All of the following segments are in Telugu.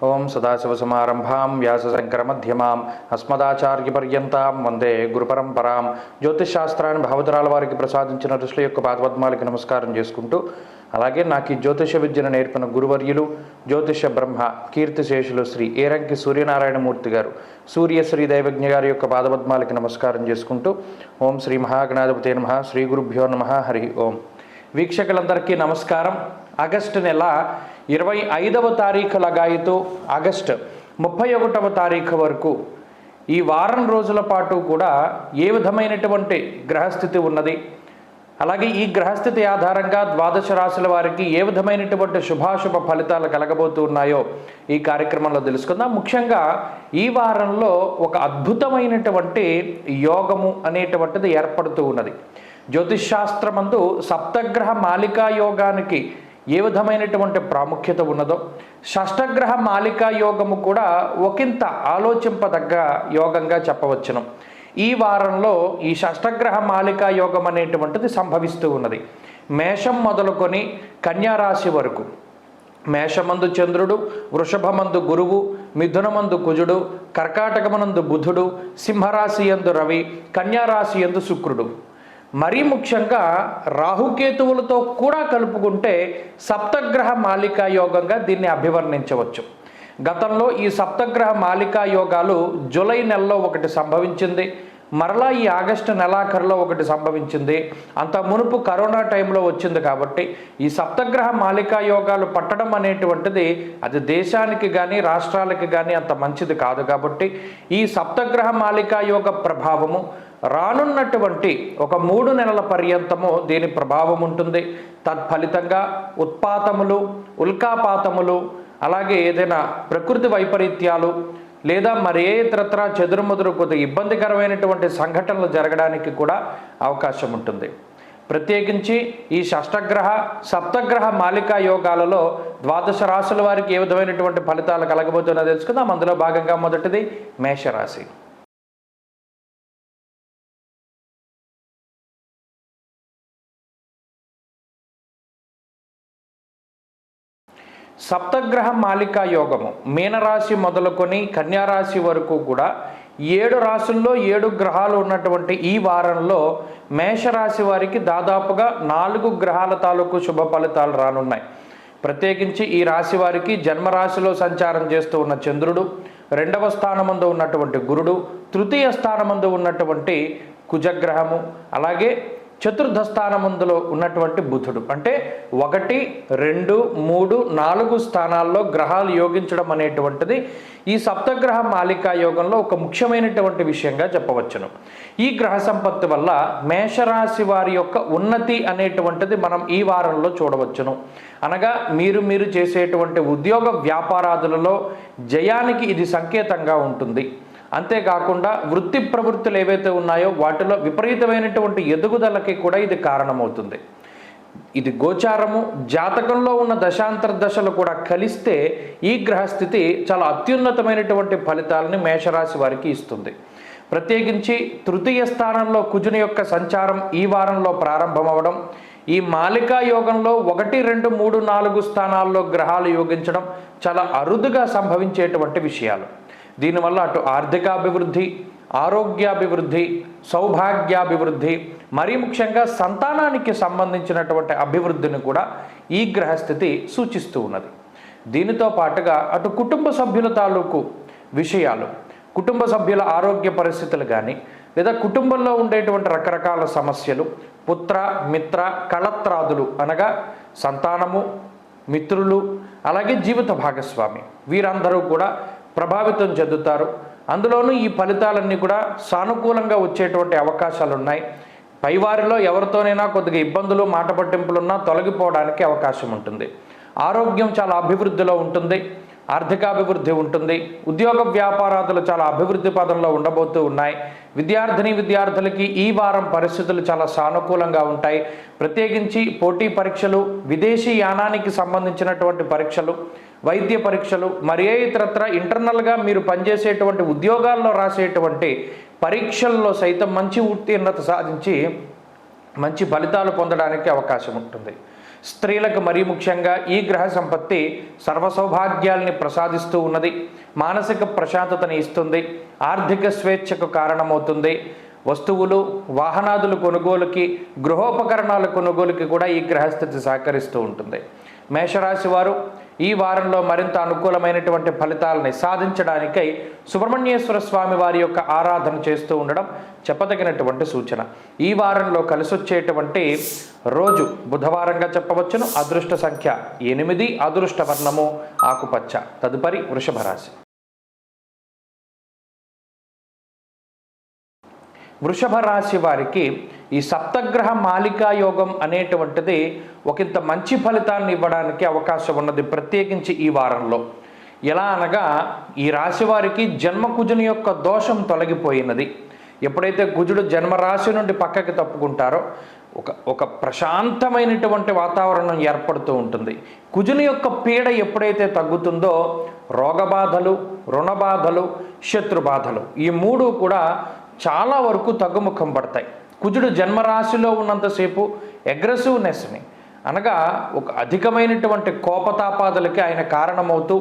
ఓం సదాశివసమారంభాం వ్యాసశంకరమధ్యమాం అస్మదాచార్యపర్యంతాం వందే గురుపరంపరాం. జ్యోతిషశాస్త్రాన్ని భావతరాల వారికి ప్రసాదించిన ఋషుల యొక్క పాదపద్మాలకి నమస్కారం చేసుకుంటూ, అలాగే నాకు ఈ జ్యోతిష విద్యను నేర్పిన గురువర్యులు జ్యోతిష బ్రహ్మ కీర్తిశేషులు శ్రీ ఏరంకి సూర్యనారాయణమూర్తి గారు సూర్యశ్రీ దైవజ్ఞ గారి యొక్క పాదపద్మాలకి నమస్కారం చేసుకుంటూ, ఓం శ్రీ మహాగణాధిపతే నమః, శ్రీ గురుభ్యో నమః, హరి ఓం. వీక్షకులందరికీ నమస్కారం. ఆగస్టు నెల 25వ తారీఖు లగాయితూ ఆగస్టు 31వ తారీఖు వరకు ఈ వారం రోజుల పాటు కూడా ఏ విధమైనటువంటి గ్రహస్థితి ఉన్నది, అలాగే ఈ గ్రహస్థితి ఆధారంగా ద్వాదశ రాశుల వారికి ఏ విధమైనటువంటి శుభాశుభ ఫలితాలు కలగబోతూ ఉన్నాయో ఈ కార్యక్రమంలో తెలుసుకుందాం. ముఖ్యంగా ఈ వారంలో ఒక అద్భుతమైనటువంటి యోగము అనేటువంటిది ఏర్పడుతూ ఉన్నది. జ్యోతిషాస్త్రమందు సప్తగ్రహ మాలికా యోగానికి ఏ విధమైనటువంటి ప్రాముఖ్యత ఉన్నదో, షష్టగ్రహ మాలికా యోగము కూడా ఒకంత ఆలోచింపదగ్గ యోగంగా చెప్పవచ్చును. ఈ వారంలో ఈ షష్టగ్రహ మాలికా యోగం అనేటువంటిది సంభవిస్తూ ఉన్నది. మేషం మొదలుకొని కన్యారాశి వరకు. మేషమందు చంద్రుడు, వృషభమందు గురువు, మిథునమందు కుజుడు, కర్కాటకమనందు బుధుడు, సింహరాశి యందు రవి, కన్యారాశి యందు శుక్రుడు. మరీ ముఖ్యంగా రాహుకేతువులతో కూడా కలుపుకుంటే సప్తగ్రహ మాలికా యోగంగా దీన్ని అభివర్ణించవచ్చు. గతంలో ఈ సప్తగ్రహ మాలికా యోగాలు జూలై నెలలో ఒకటి సంభవించింది, మరలా ఈ ఆగస్టు నెలాఖరులో ఒకటి సంభవించింది. అంత మునుపు కరోనా టైంలో వచ్చింది. కాబట్టి ఈ సప్తగ్రహ మాలికా యోగాలు పట్టడం అనేటువంటిది అది దేశానికి కానీ రాష్ట్రాలకి కానీ అంత మంచిది కాదు. కాబట్టి ఈ సప్తగ్రహ మాలికా యోగ ప్రభావము రానున్నటువంటి ఒక 3 నెలల పర్యంతము దీని ప్రభావం ఉంటుంది. తత్ఫలితంగా ఉత్పాతములు, ఉల్కాపాతములు, అలాగే ఏదైనా ప్రకృతి వైపరీత్యాలు లేదా మరి ఏ ఇతరత్ర చెదురుమదురు కొద్దిగా ఇబ్బందికరమైనటువంటి సంఘటనలు జరగడానికి కూడా అవకాశం ఉంటుంది. ప్రత్యేకించి ఈ షష్టగ్రహ సప్తగ్రహ మాలికా యోగాలలో ద్వాదశ రాశుల వారికి ఏ విధమైనటువంటి ఫలితాలు కలగబోతున్నా తెలుసుకుందాం. అందులో భాగంగా మొదటిది మేషరాశి. సప్తగ్రహ మాలికా యోగము మీనరాశి మొదలుకొని కన్యారాశి వరకు కూడా 7 రాశుల్లో 7 గ్రహాలు ఉన్నటువంటి ఈ వారంలో మేషరాశి వారికి దాదాపుగా 4 గ్రహాల తాలూకు శుభ ఫలితాలు రానున్నాయి. ప్రత్యేకించి ఈ రాశి వారికి జన్మరాశిలో సంచారం చేస్తూ ఉన్న చంద్రుడు, 2వ స్థానమందు ఉన్నటువంటి గురుడు, 3య స్థానమందు ఉన్నటువంటి కుజగ్రహము, అలాగే చతుర్థ స్థానమందులో ఉన్నటువంటి బుధుడు, అంటే 1, 2, 3, 4 స్థానాల్లో గ్రహాలు యోగించడం అనేటువంటిది ఈ సప్తగ్రహ మాలికా యోగంలో ఒక ముఖ్యమైనటువంటి విషయంగా చెప్పవచ్చును. ఈ గ్రహ సంపత్తి వల్ల మేషరాశి వారి యొక్క ఉన్నతి అనేటువంటిది మనం ఈ వారంలో చూడవచ్చును. అనగా మీరు చేసేటువంటి ఉద్యోగ వ్యాపారాదులలో జయానికి ఇది సంకేతంగా ఉంటుంది. అంతేకాకుండా వృత్తి ప్రవృత్తులు ఏవైతే ఉన్నాయో వాటిలో విపరీతమైనటువంటి ఎదుగుదలకి కూడా ఇది కారణమవుతుంది. ఇది గోచారము, జాతకంలో ఉన్న దశాంతర దశలు కూడా కలిస్తే ఈ గ్రహస్థితి చాలా అత్యున్నతమైనటువంటి ఫలితాలని మేషరాశి వారికి ఇస్తుంది. ప్రత్యేకించి 3య స్థానంలో కుజుని యొక్క సంచారం ఈ వారంలో ప్రారంభమవడం, ఈ మాలికా యోగంలో 1, 2, 3, 4 స్థానాల్లో గ్రహాలు యోగించడం చాలా అరుదుగా సంభవించేటువంటి విషయాలు. దీనివల్ల అటు ఆర్థికాభివృద్ధి, ఆరోగ్యాభివృద్ధి, సౌభాగ్యాభివృద్ధి, మరీ ముఖ్యంగా సంతానానికి సంబంధించినటువంటి అభివృద్ధిని కూడా ఈ గ్రహస్థితి సూచిస్తూ ఉన్నది. దీనితో పాటుగా అటు కుటుంబ సభ్యుల తాలూకు విషయాలు, కుటుంబ సభ్యుల ఆరోగ్య పరిస్థితులు కానీ లేదా కుటుంబంలో ఉండేటువంటి రకరకాల సమస్యలు, పుత్ర మిత్ర కళత్రాదులు అనగా సంతానము, మిత్రులు, అలాగే జీవిత భాగస్వామి వీరందరూ కూడా ప్రభావితం చెందుతారు. అందులోనూ ఈ ఫలితాలన్నీ కూడా సానుకూలంగా వచ్చేటువంటి అవకాశాలు ఉన్నాయి. పైవారిలో ఎవరితోనైనా కొద్దిగా ఇబ్బందులు, మాట పట్టింపులున్నా తొలగిపోవడానికి అవకాశం ఉంటుంది. ఆరోగ్యం చాలా అభివృద్ధిలో ఉంటుంది, ఆర్థికాభివృద్ధి ఉంటుంది, ఉద్యోగ వ్యాపారాదులు చాలా అభివృద్ధి పదంలో ఉండబోతూ ఉన్నాయి. విద్యార్థులకి ఈ వారం పరిస్థితులు చాలా సానుకూలంగా ఉంటాయి. ప్రత్యేకించి పోటీ పరీక్షలు, విదేశీ యానానికి సంబంధించినటువంటి పరీక్షలు, వైద్య పరీక్షలు, మరి ఏ ఇతరత్ర ఇంటర్నల్గా మీరు పనిచేసేటువంటి ఉద్యోగాల్లో రాసేటువంటి పరీక్షల్లో సైతం మంచి ఉత్తీర్ణత సాధించి మంచి ఫలితాలు పొందడానికి అవకాశం ఉంటుంది. స్త్రీలకు మరీ ముఖ్యంగా ఈ గ్రహ సంపత్తి సర్వసౌభాగ్యాల్ని ప్రసాదిస్తూ ఉన్నది. మానసిక ప్రశాంతతని ఇస్తుంది. ఆర్థిక స్వేచ్ఛకు కారణమవుతుంది. వస్తువులు వాహనాదుల కొనుగోలుకి, గృహోపకరణాల కొనుగోలుకి కూడా ఈ గ్రహస్థితి సహకరిస్తూ ఉంటుంది. మేషరాశి వారు ఈ వారంలో మరింత అనుకూలమైనటువంటి ఫలితాలని సాధించడానికై సుబ్రహ్మణ్యేశ్వర స్వామి వారి యొక్క ఆరాధన చేస్తూ ఉండడం చెప్పదగినటువంటి సూచన. ఈ వారంలో కలిసొచ్చేటువంటి రోజు బుధవారంగా చెప్పవచ్చును. అదృష్ట సంఖ్య 8, అదృష్ట వర్ణము ఆకుపచ్చ. తదుపరి వృషభ రాశి. వృషభ రాశి వారికి ఈ సప్తగ్రహ మాలికా యోగం అనేటువంటిది ఒకంత మంచి ఫలితాన్ని ఇవ్వడానికి అవకాశం ఉన్నది, ప్రత్యేకించి ఈ వారంలో. ఎలా అనగా, ఈ రాశి వారికి జన్మకుజుని యొక్క దోషం తొలగిపోయినది. ఎప్పుడైతే కుజుడు జన్మరాశి నుండి పక్కకి తప్పుకుంటారో ఒక ప్రశాంతమైనటువంటి వాతావరణం ఏర్పడుతూ ఉంటుంది. కుజుని యొక్క పీడ ఎప్పుడైతే తగ్గుతుందో రోగబాధలు, రుణబాధలు, శత్రుబాధలు ఈ మూడు కూడా చాలా వరకు తగ్గుముఖం పడతాయి. కుజుడు జన్మరాశిలో ఉన్నంతసేపు అగ్రెసివ్నెస్ని అనగా ఒక అధికమైనటువంటి కోపతాపాదులకి ఆయన కారణమవుతూ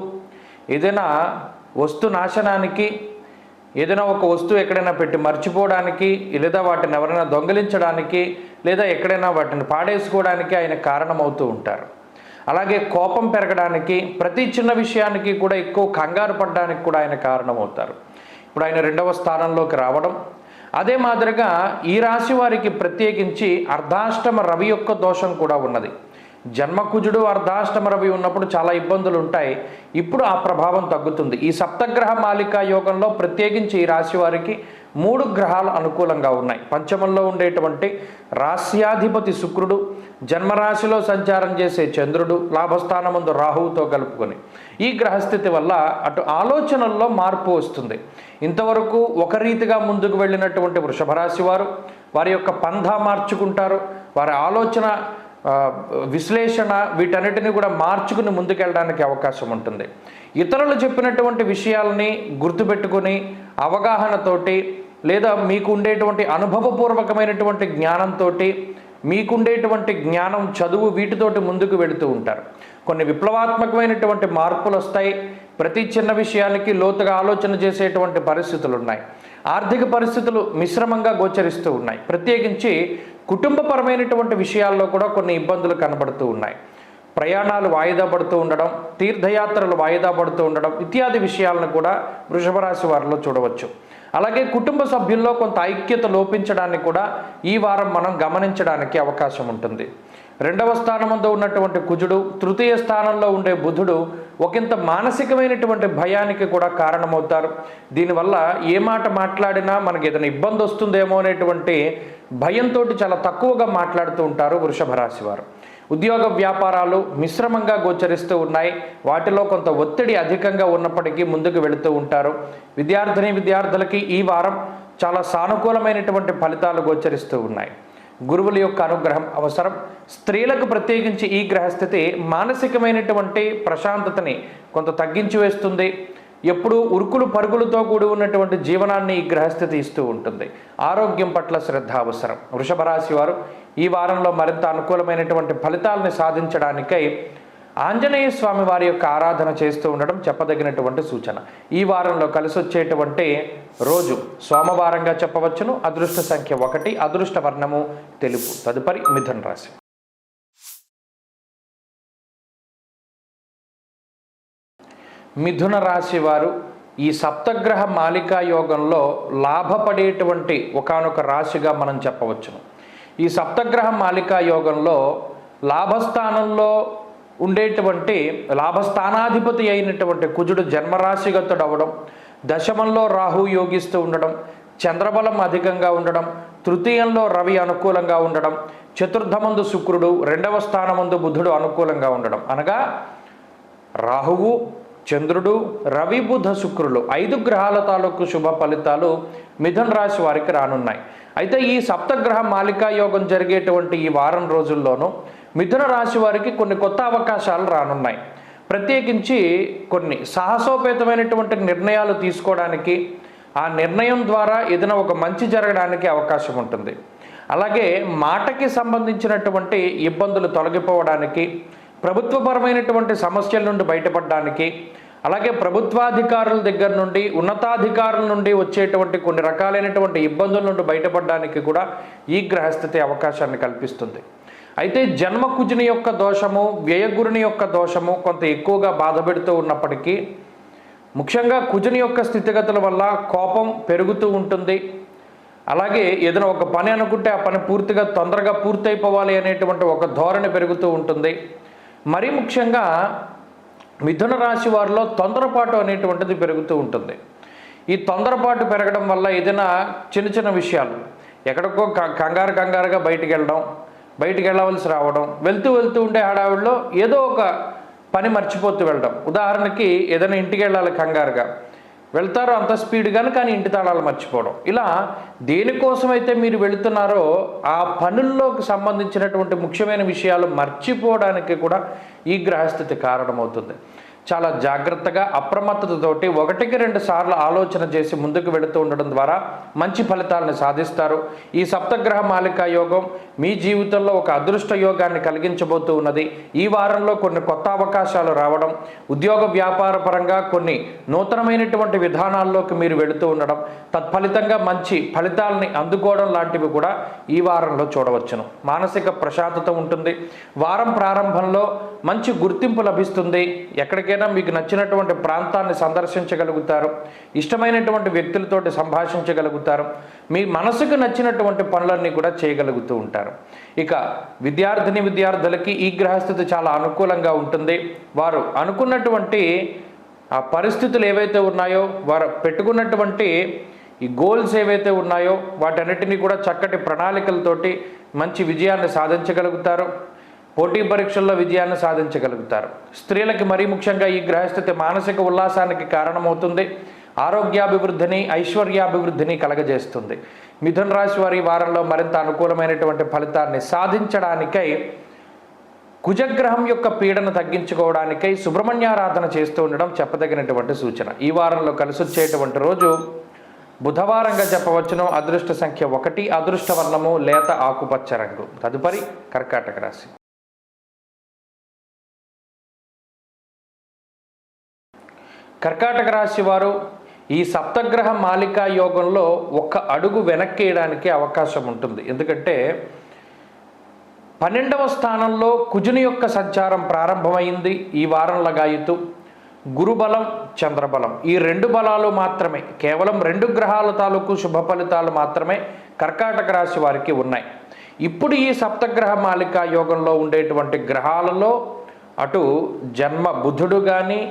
ఏదైనా వస్తు నాశనానికి, ఏదైనా ఒక వస్తువు ఎక్కడైనా పెట్టి మర్చిపోవడానికి, లేదా వాటిని ఎవరైనా దొంగిలించడానికి, లేదా ఎక్కడైనా వాటిని పాడేసుకోవడానికి ఆయన కారణమవుతూ ఉంటారు. అలాగే కోపం పెరగడానికి, ప్రతి చిన్న విషయానికి కూడా ఎక్కువ కంగారు పడడానికి కూడా ఆయన కారణమవుతారు. ఇప్పుడు ఆయన 2వ స్థానంలోకి రావడం, అదే మాదిరిగా ఈ రాశి వారికి ప్రత్యేకించి అర్ధాష్టమ రవి యొక్క దోషం కూడా ఉన్నది. జన్మకుజుడు అర్ధాష్టమ రవి ఉన్నప్పుడు చాలా ఇబ్బందులు ఉంటాయి. ఇప్పుడు ఆ ప్రభావం తగ్గుతుంది. ఈ సప్తగ్రహ మాలికా యోగంలో ప్రత్యేకించి ఈ రాశి వారికి 3 గ్రహాలు అనుకూలంగా ఉన్నాయి. పంచమంలో ఉండేటువంటి రాశ్యాధిపతి శుక్రుడు, జన్మరాశిలో సంచారం చేసే చంద్రుడు, లాభస్థానమందు రాహువుతో కలుపుకొని ఈ గ్రహస్థితి వల్ల అటు ఆలోచనల్లో మార్పు వస్తుంది. ఇంతవరకు ఒక రీతిగా ముందుకు వెళ్ళినటువంటి వృషభ రాశి వారి యొక్క పంధా మార్చుకుంటారు. వారి ఆలోచన విశ్లేషణ వీటన్నిటిని కూడా మార్చుకుని ముందుకెళ్ళడానికి అవకాశం ఉంటుంది. ఇతరులు చెప్పినటువంటి విషయాలని గుర్తుపెట్టుకుని అవగాహనతోటి, లేదా మీకు ఉండేటువంటి అనుభవపూర్వకమైనటువంటి జ్ఞానంతో, మీకుండేటువంటి జ్ఞానం, చదువు వీటితోటి ముందుకు వెళుతూ ఉంటారు. కొన్ని విప్లవాత్మకమైనటువంటి మార్పులు వస్తాయి. ప్రతి చిన్న విషయానికి లోతుగా ఆలోచన చేసేటువంటి పరిస్థితులు ఉన్నాయి. ఆర్థిక పరిస్థితులు మిశ్రమంగా గోచరిస్తూ ఉన్నాయి. ప్రత్యేకించి కుటుంబపరమైనటువంటి విషయాల్లో కూడా కొన్ని ఇబ్బందులు కనబడుతూ ఉన్నాయి. ప్రయాణాలు వాయిదా పడుతూ ఉండడం, తీర్థయాత్రలు వాయిదా పడుతూ ఉండడం ఇత్యాది విషయాలను కూడా వృషభ రాశి వారిలో చూడవచ్చు. అలాగే కుటుంబ సభ్యుల్లో కొంత ఐక్యత లోపించడాన్ని కూడా ఈ వారం మనం గమనించడానికి అవకాశం ఉంటుంది. 2వ స్థానంలో ఉన్నటువంటి కుజుడు, 3య స్థానంలో ఉండే బుధుడు ఒకంత మానసికమైనటువంటి భయానికి కూడా కారణమవుతారు. దీనివల్ల ఏ మాట మాట్లాడినా మనకి ఏదైనా ఇబ్బంది వస్తుందేమో అనేటువంటి భయంతో చాలా తక్కువగా మాట్లాడుతూ ఉంటారు వృషభ రాశి వారు. ఉద్యోగ వ్యాపారాలు మిశ్రమంగా గోచరిస్తూ ఉన్నాయి. వాటిలో కొంత ఒత్తిడి అధికంగా ఉన్నప్పటికీ ముందుకు వెళుతూ ఉంటారు. విద్యార్థులకి ఈ వారం చాలా సానుకూలమైనటువంటి ఫలితాలు గోచరిస్తూ ఉన్నాయి. గురువుల యొక్క అనుగ్రహం అవసరం. స్త్రీలకు ప్రత్యేకించి ఈ గ్రహస్థితి మానసికమైనటువంటి ప్రశాంతతని కొంత తగ్గించి వేస్తుంది. ఎప్పుడూ ఉరుకులు పరుగులతో కూడి ఉన్నటువంటి జీవనాన్ని ఈ గ్రహస్థితి ఇస్తూ ఉంటుంది. ఆరోగ్యం పట్ల శ్రద్ధ అవసరం. వృషభ రాశి వారు ఈ వారంలో మరింత అనుకూలమైనటువంటి ఫలితాలని సాధించడానికై ఆంజనేయ స్వామి వారి యొక్క ఆరాధన చేస్తూ ఉండడం చెప్పదగినటువంటి సూచన. ఈ వారంలో కలిసొచ్చేటువంటి రోజు సోమవారంగా చెప్పవచ్చును. అదృష్ట సంఖ్య 1, అదృష్ట వర్ణము తెలుపు. తదుపరి మిథున రాశి. మిథున రాశి వారు ఈ సప్తగ్రహ మాలికా యోగంలో లాభపడేటువంటి ఒకానొక రాశిగా మనం చెప్పవచ్చును. ఈ సప్తగ్రహ మాలికా యోగంలో లాభస్థానంలో ఉండేటువంటి లాభస్థానాధిపతి అయినటువంటి కుజుడు జన్మరాశిగతుడు అవ్వడం, దశమంలో రాహు యోగిస్తూ ఉండడం, చంద్రబలం అధికంగా ఉండడం, తృతీయంలో రవి అనుకూలంగా ఉండడం, చతుర్థమందు శుక్రుడు, 2వ స్థానమందు బుధుడు అనుకూలంగా ఉండడం, అనగా రాహువు, చంద్రుడు, రవి, బుధ, శుక్రులు 5 గ్రహాల తాలూకు శుభ ఫలితాలు మిథున రాశి వారికి రానున్నాయి. అయితే ఈ సప్తగ్రహ మాలికా యోగం జరిగేటువంటి ఈ వారం రోజుల్లోనూ మిథున రాశి వారికి కొన్ని కొత్త అవకాశాలు రానున్నాయి. ప్రత్యేకించి కొన్ని సాహసోపేతమైనటువంటి నిర్ణయాలు తీసుకోవడానికి, ఆ నిర్ణయం ద్వారా ఏదైనా ఒక మంచి జరగడానికి అవకాశం ఉంటుంది. అలాగే మాటకి సంబంధించినటువంటి ఇబ్బందులు తొలగిపోవడానికి, ప్రభుత్వపరమైనటువంటి సమస్యల నుండి బయటపడడానికి, అలాగే ప్రభుత్వాధికారుల దగ్గర నుండి, ఉన్నతాధికారుల నుండి వచ్చేటువంటి కొన్ని రకాలైనటువంటి ఇబ్బందుల నుండి బయటపడడానికి కూడా ఈ గ్రహస్థితి అవకాశాన్ని కల్పిస్తుంది. అయితే జన్మకుజుని యొక్క దోషము, వ్యయగురుని యొక్క దోషము కొంత ఎక్కువగా బాధపెడుతూ ఉన్నప్పటికీ, ముఖ్యంగా కుజుని యొక్క స్థితిగతుల వల్ల కోపం పెరుగుతూ ఉంటుంది. అలాగే ఏదైనా ఒక పని అనుకుంటే ఆ పని పూర్తిగా తొందరగా పూర్తయిపోవాలి అనేటువంటి ఒక ధోరణి పెరుగుతూ ఉంటుంది. మరీ ముఖ్యంగా మిథున రాశి వారిలో తొందరపాటు అనేటువంటిది పెరుగుతూ ఉంటుంది. ఈ తొందరపాటు పెరగడం వల్ల ఏదైనా చిన్న చిన్న విషయాలు ఎక్కడికో కంగారుగా బయటికి వెళ్ళవలసి రావడం, వెళ్తూ ఉండే హడావిడిలో ఏదో ఒక పని మర్చిపోతూ వెళ్ళడం. ఉదాహరణకి ఏదైనా ఇంటికి వెళ్ళాలి, కంగారుగా వెళ్తారో అంత స్పీడ్గాను, కానీ ఇంటి తాళాలు మర్చిపోవడం. ఇలా దేనికోసమైతే మీరు వెళుతున్నారో ఆ పనుల్లోకి సంబంధించినటువంటి ముఖ్యమైన విషయాలు మర్చిపోవడానికి కూడా ఈ గ్రహస్థితి కారణమవుతుంది. చాలా జాగ్రత్తగా అప్రమత్తతతోటి 1-2 సార్లు ఆలోచన చేసి ముందుకు వెళుతూ ఉండడం ద్వారా మంచి ఫలితాలను సాధిస్తారు. ఈ సప్తగ్రహ మాలికా యోగం మీ జీవితంలో ఒక అదృష్ట యోగాన్ని కలిగించబోతూ ఉన్నది. ఈ వారంలో కొన్ని కొత్త అవకాశాలు రావడం, ఉద్యోగ వ్యాపార పరంగా కొన్ని నూతనమైనటువంటి విధానాల్లోకి మీరు వెళుతూ ఉండడం, తత్ఫలితంగా మంచి ఫలితాలని అందుకోవడం లాంటివి కూడా ఈ వారంలో చూడవచ్చును. మానసిక ప్రశాంతత ఉంటుంది. వారం ప్రారంభంలో మంచి గుర్తింపు లభిస్తుంది. ఎక్కడికైనా మీకు నచ్చినటువంటి ప్రాంతాన్ని సందర్శించగలుగుతారు. ఇష్టమైనటువంటి వ్యక్తులతోటి సంభాషించగలుగుతారు. మీ మనసుకు నచ్చినటువంటి పనులన్నీ కూడా చేయగలుగుతూ ఉంటారు. ఇక విద్యార్థులకి ఈ గ్రహస్థితి చాలా అనుకూలంగా ఉంటుంది. వారు అనుకున్నటువంటి ఆ పరిస్థితులు ఏవైతే ఉన్నాయో, వారు పెట్టుకున్నటువంటి ఈ గోల్స్ ఏవైతే ఉన్నాయో వాటన్నిటినీ కూడా చక్కటి ప్రణాళికలతోటి మంచి విజయాన్ని సాధించగలుగుతారు. పోటీ పరీక్షల్లో విజయాన్ని సాధించగలుగుతారు. స్త్రీలకి మరీ ముఖ్యంగా ఈ గ్రహస్థితి మానసిక ఉల్లాసానికి కారణమవుతుంది. ఆరోగ్యాభివృద్ధిని, ఐశ్వర్యాభివృద్ధిని కలగజేస్తుంది. మిథున రాశి వారి వారంలో మరింత అనుకూలమైనటువంటి ఫలితాన్ని సాధించడానికై, కుజగ్రహం యొక్క పీడను తగ్గించుకోవడానికై సుబ్రహ్మణ్యారాధన చేస్తూ ఉండడం చెప్పదగినటువంటి సూచన. ఈ వారంలో కలిసొచ్చేటువంటి రోజు బుధవారంగా చెప్పవచ్చును. అదృష్ట సంఖ్య 1, అదృష్ట వర్ణము లేత ఆకుపచ్చ రంగు. తదుపరి కర్కాటక రాశి. కర్కాటక రాశి వారు ఈ సప్తగ్రహ మాలికా యోగంలో ఒక్క అడుగు వెనక్కి వేయడానికి అవకాశం ఉంటుంది. ఎందుకంటే 12వ స్థానంలో కుజుని యొక్క సంచారం ప్రారంభమైంది. ఈ వారం లగాయితూ గురుబలం, చంద్రబలం, ఈ 2 బలాలు మాత్రమే, కేవలం 2 గ్రహాల తాలూకు శుభ ఫలితాలు మాత్రమే కర్కాటక రాశి వారికి ఉన్నాయి. ఇప్పుడు ఈ సప్తగ్రహ మాలికా యోగంలో ఉండేటువంటి గ్రహాలలో అటు జన్మ బుధుడు కానీ,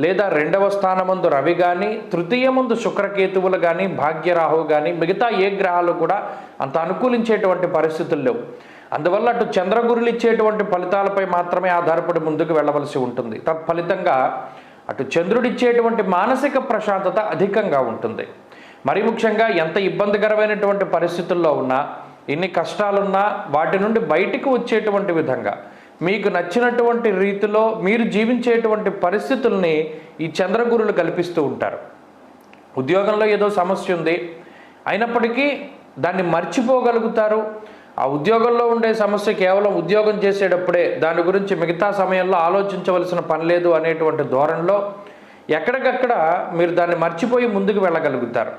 లేదా 2వ స్థానమందు రవి కానీ, తృతీయమందు శుక్రకేతువులు కానీ, భాగ్యరాహు కానీ, మిగతా ఏ గ్రహాలు కూడా అంత అనుకూలించేటువంటి పరిస్థితులు లేవు. అందువల్ల అటు చంద్రగురులు ఇచ్చేటువంటి ఫలితాలపై మాత్రమే ఆధారపడి ముందుకు వెళ్ళవలసి ఉంటుంది. తత్ఫలితంగా అటు చంద్రుడిచ్చేటువంటి మానసిక ప్రశాంతత అధికంగా ఉంటుంది. మరి ముఖ్యంగా ఎంత ఇబ్బందికరమైనటువంటి పరిస్థితుల్లో ఉన్నా, ఎన్ని కష్టాలున్నా వాటి నుండి బయటికి వచ్చేటువంటి విధంగా మీకు నచ్చినటువంటి రీతిలో మీరు జీవించేటువంటి పరిస్థితుల్ని ఈ చంద్రగురులు కల్పిస్తూ ఉంటారు. ఉద్యోగంలో ఏదో సమస్య ఉంది, అయినప్పటికీ దాన్ని మర్చిపోగలుగుతారు. ఆ ఉద్యోగంలో ఉండే సమస్య కేవలం ఉద్యోగం చేసేటప్పుడే, దాని గురించి మిగతా సమయంలో ఆలోచించవలసిన పని లేదు అనేటువంటి ధోరణిలో ఎక్కడికక్కడ మీరు దాన్ని మర్చిపోయి ముందుకు వెళ్ళగలుగుతారు.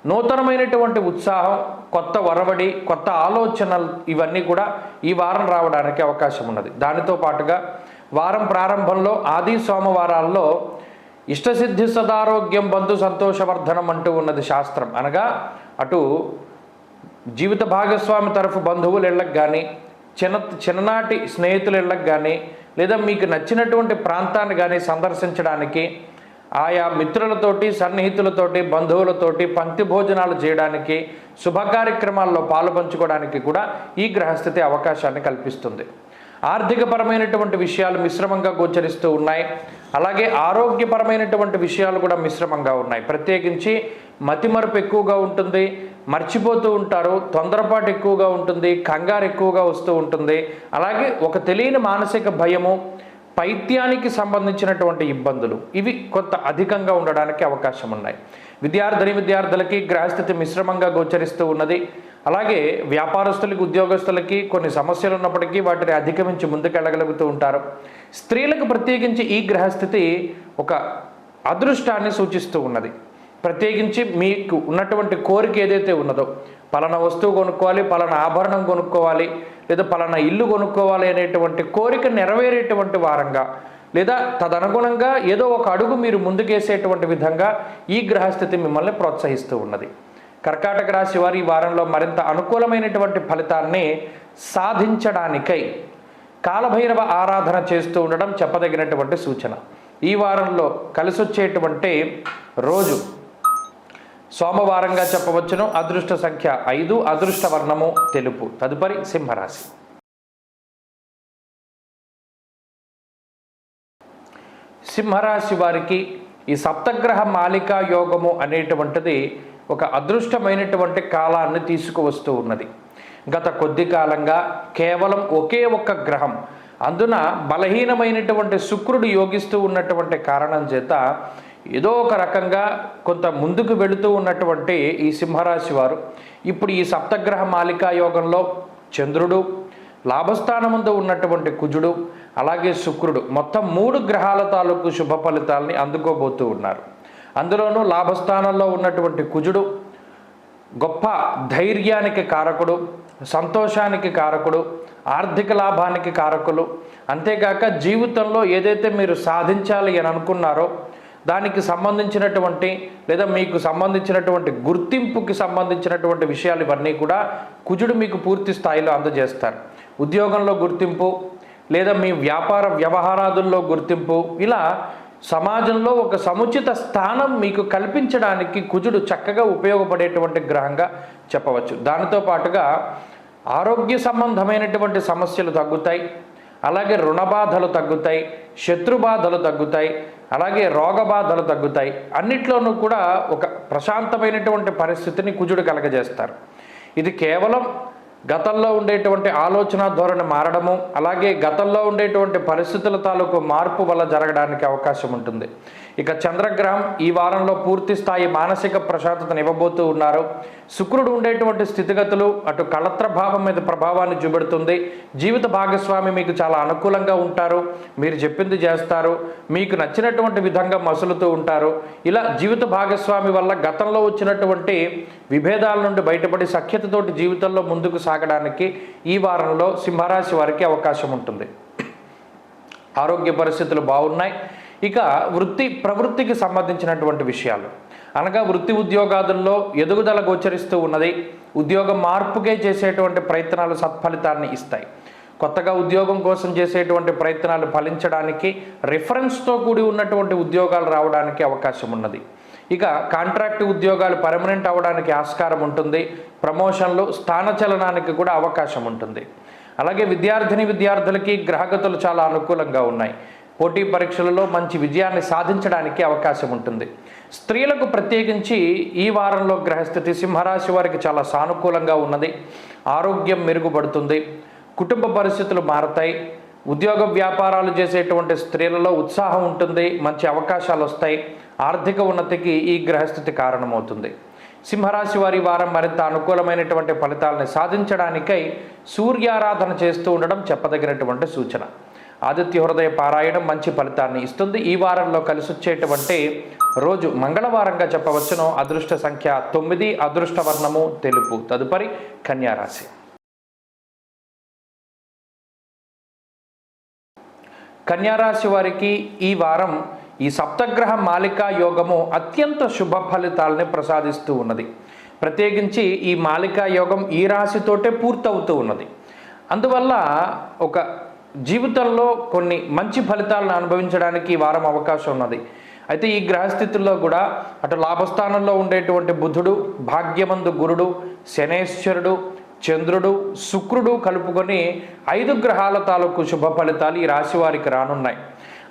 నూతనమైనటువంటి ఉత్సాహం, కొత్త వరవడి, కొత్త ఆలోచనలు ఇవన్నీ కూడా ఈ వారం రావడానికి అవకాశం ఉన్నది. దానితో పాటుగా వారం ప్రారంభంలో ఆది సోమవారాల్లో ఇష్టసిద్ధి సదారోగ్యం బంధు సంతోషవర్ధనం అంటూ ఉన్నది శాస్త్రం. అనగా అటు జీవిత భాగస్వామి తరఫు బంధువుల ఇళ్ళకి కానీ, చిన్ననాటి స్నేహితుల ఇళ్ళకి కానీ, లేదా మీకు నచ్చినటువంటి ప్రాంతాన్ని కానీ సందర్శించడానికి, ఆయా మిత్రులతోటి, సన్నిహితులతోటి, బంధువులతోటి పంక్తి భోజనాలు చేయడానికి, శుభ కార్యక్రమాల్లో పాలుపంచుకోవడానికి కూడా ఈ గ్రహస్థితి అవకాశాన్ని కల్పిస్తుంది. ఆర్థికపరమైనటువంటి విషయాలు మిశ్రమంగా గోచరిస్తూ ఉన్నాయి. అలాగే ఆరోగ్యపరమైనటువంటి విషయాలు కూడా మిశ్రమంగా ఉన్నాయి. ప్రత్యేకించి మతిమరుపు ఎక్కువగా ఉంటుంది, మర్చిపోతూ ఉంటారు, తొందరపాటు ఎక్కువగా ఉంటుంది, కంగారు ఎక్కువగా వస్తూ ఉంటుంది. అలాగే ఒక తెలియని మానసిక భయము, పైత్యానికి సంబంధించినటువంటి ఇబ్బందులు ఇవి కొంత అధికంగా ఉండడానికి అవకాశం ఉన్నాయి. విద్యార్థులకి గ్రహస్థితి మిశ్రమంగా గోచరిస్తూ ఉన్నది. అలాగే వ్యాపారస్తులకి, ఉద్యోగస్తులకి కొన్ని సమస్యలు ఉన్నప్పటికీ వాటిని అధిగమించి ముందుకెళ్ళగలుగుతూ ఉంటారు. స్త్రీలకు ప్రత్యేకించి ఈ గ్రహస్థితి ఒక అదృష్టాన్ని సూచిస్తూ ఉన్నది. ప్రత్యేకించి మీకు ఉన్నటువంటి కోరిక ఏదైతే ఉన్నదో, పలానా వస్తువు కొనుక్కోవాలి, పలానా ఆభరణం కొనుక్కోవాలి, లేదా పలానా ఇల్లు కొనుక్కోవాలి అనేటువంటి కోరిక నెరవేరేటువంటి వారంగా, లేదా తదనుగుణంగా ఏదో ఒక అడుగు మీరు ముందుకేసేటువంటి విధంగా ఈ గ్రహస్థితి మిమ్మల్ని ప్రోత్సహిస్తూ ఉన్నది. కర్కాటక రాశి వారి ఈ వారంలో మరింత అనుకూలమైనటువంటి ఫలితాన్ని సాధించడానికై కాలభైరవ ఆరాధన చేస్తూ ఉండడం చెప్పదగినటువంటి సూచన. ఈ వారంలో కలిసొచ్చేటువంటి రోజు సోమవారంగా చెప్పవచ్చును. అదృష్ట సంఖ్య 5, అదృష్ట వర్ణము తెలుపు. తదుపరి సింహరాశి. సింహరాశి వారికి ఈ సప్తగ్రహ మాలికా యోగము అనేటువంటిది ఒక అదృష్టమైనటువంటి కాలాన్ని తీసుకువస్తూ ఉన్నది. గత కొద్ది కాలంగా కేవలం ఒకే ఒక్క గ్రహం, అందున బలహీనమైనటువంటి శుక్రుడు యోగిస్తూ ఉన్నటువంటి కారణం చేత ఏదో ఒక రకంగా కొంత ముందుకు వెళుతూ ఉన్నటువంటి ఈ సింహరాశి వారు ఇప్పుడు ఈ సప్తగ్రహ మాలికా యోగంలో చంద్రుడు, లాభస్థానముందు ఉన్నటువంటి కుజుడు, అలాగే శుక్రుడు, మొత్తం 3 గ్రహాల తాలూకు శుభ ఫలితాలని అందుకోబోతూ ఉన్నారు. అందులోనూ లాభస్థానంలో ఉన్నటువంటి కుజుడు గొప్ప ధైర్యానికి కారకుడు, సంతోషానికి కారకుడు, ఆర్థిక లాభానికి కారకులు. అంతేకాక జీవితంలో ఏదైతే మీరు సాధించాలి అని అనుకున్నారో దానికి సంబంధించినటువంటి లేదా మీకు సంబంధించినటువంటి గుర్తింపుకి సంబంధించినటువంటి విషయాలు ఇవన్నీ కూడా కుజుడు మీకు పూర్తి స్థాయిలో అందజేస్తారు. ఉద్యోగంలో గుర్తింపు, లేదా మీ వ్యాపార వ్యవహారాదుల్లో గుర్తింపు, ఇలా సమాజంలో ఒక సముచిత స్థానం మీకు కల్పించడానికి కుజుడు చక్కగా ఉపయోగపడేటువంటి గ్రహంగా చెప్పవచ్చు. దానితో పాటుగా ఆరోగ్య సంబంధమైనటువంటి సమస్యలు తగ్గుతాయి, అలాగే రుణబాధలు తగ్గుతాయి, శత్రుబాధలు తగ్గుతాయి, అలాగే రోగబాధలు తగ్గుతాయి. అన్నిట్లోనూ కూడా ఒక ప్రశాంతమైనటువంటి పరిస్థితిని కుజుడు కలగజేస్తారు. ఇది కేవలం గతంలో ఉండేటువంటి ఆలోచన ధోరణి మారడము, అలాగే గతంలో ఉండేటువంటి పరిస్థితుల తాలూకు మార్పు వల్ల జరగడానికి అవకాశం ఉంటుంది. ఇక చంద్రగ్రహం ఈ వారంలో పూర్తి స్థాయి మానసిక ప్రశాంతతను ఇవ్వబోతూ ఉన్నారు. శుక్రుడు ఉండేటువంటి స్థితిగతులు అటు కళత్ర భావం మీద ప్రభావాన్ని చూపెడుతుంది. జీవిత భాగస్వామి మీకు చాలా అనుకూలంగా ఉంటారు, మీరు చెప్పింది చేస్తారు, మీకు నచ్చినటువంటి విధంగా మసులుతూ ఉంటారు. ఇలా జీవిత భాగస్వామి వల్ల గతంలో వచ్చినటువంటి విభేదాల నుండి బయటపడి సఖ్యతతోటి జీవితంలో ముందుకు సాగడానికి ఈ వారంలో సింహరాశి వారికి అవకాశం ఉంటుంది. ఆరోగ్య పరిస్థితులు బాగున్నాయి. ఇక వృత్తి ప్రవృత్తికి సంబంధించినటువంటి విషయాలు అనగా వృత్తి ఉద్యోగాదుల్లో ఎదుగుదల గోచరిస్తూ ఉన్నది. ఉద్యోగం మార్పుకే చేసేటువంటి ప్రయత్నాలు సత్ఫలితాన్ని ఇస్తాయి. కొత్తగా ఉద్యోగం కోసం చేసేటువంటి ప్రయత్నాలు ఫలించడానికి, రిఫరెన్స్తో కూడి ఉన్నటువంటి ఉద్యోగాలు రావడానికి అవకాశం ఉన్నది. ఇక కాంట్రాక్ట్ ఉద్యోగాలు పర్మనెంట్ అవ్వడానికి ఆస్కారం ఉంటుంది. ప్రమోషన్లు, స్థానచలనానికి కూడా అవకాశం ఉంటుంది. అలాగే విద్యార్థులకి గ్రహగతులు చాలా అనుకూలంగా ఉన్నాయి. పోటీ పరీక్షలలో మంచి విజయాన్ని సాధించడానికి అవకాశం ఉంటుంది. స్త్రీలకు ప్రత్యేకించి ఈ వారంలో గ్రహస్థితి సింహరాశి వారికి చాలా సానుకూలంగా ఉన్నది. ఆరోగ్యం మెరుగుపడుతుంది, కుటుంబ పరిస్థితులు మారతాయి. ఉద్యోగ వ్యాపారాలు చేసేటువంటి స్త్రీలలో ఉత్సాహం ఉంటుంది, మంచి అవకాశాలు వస్తాయి. ఆర్థిక ఉన్నతికి ఈ గ్రహస్థితి కారణమవుతుంది. సింహరాశి వారి వారం మరింత అనుకూలమైనటువంటి ఫలితాలను సాధించడానికై సూర్యారాధన చేస్తూ ఉండడం చెప్పదగినటువంటి సూచన. ఆదిత్య హృదయ పారాయణం మంచి ఫలితాన్ని ఇస్తుంది. ఈ వారంలో కలిసొచ్చేటువంటి రోజు మంగళవారంగా చెప్పవచ్చును. అదృష్ట సంఖ్య 9, అదృష్ట వర్ణము తెలుపు. తదుపరి కన్యారాశి. కన్యారాశి వారికి ఈ వారం ఈ సప్తగ్రహ మాలికా యోగము అత్యంత శుభ ఫలితాలని ప్రసాదిస్తూ ఉన్నది. ప్రత్యేకించి ఈ మాలికా యోగం ఈ రాశితోటే పూర్తవుతూ ఉన్నది. అందువల్ల ఒక జీవితంలో కొన్ని మంచి ఫలితాలను అనుభవించడానికి ఈ వారం అవకాశం ఉన్నది. అయితే ఈ గ్రహస్థితుల్లో కూడా అటు లాభస్థానంలో ఉండేటువంటి బుధుడు, భాగ్యమందు గురుడు, శనేశ్వరుడు, చంద్రుడు, శుక్రుడు కలుపుకొని 5 గ్రహాల తాలూకు శుభ ఫలితాలు ఈ రాశి వారికి రానున్నాయి.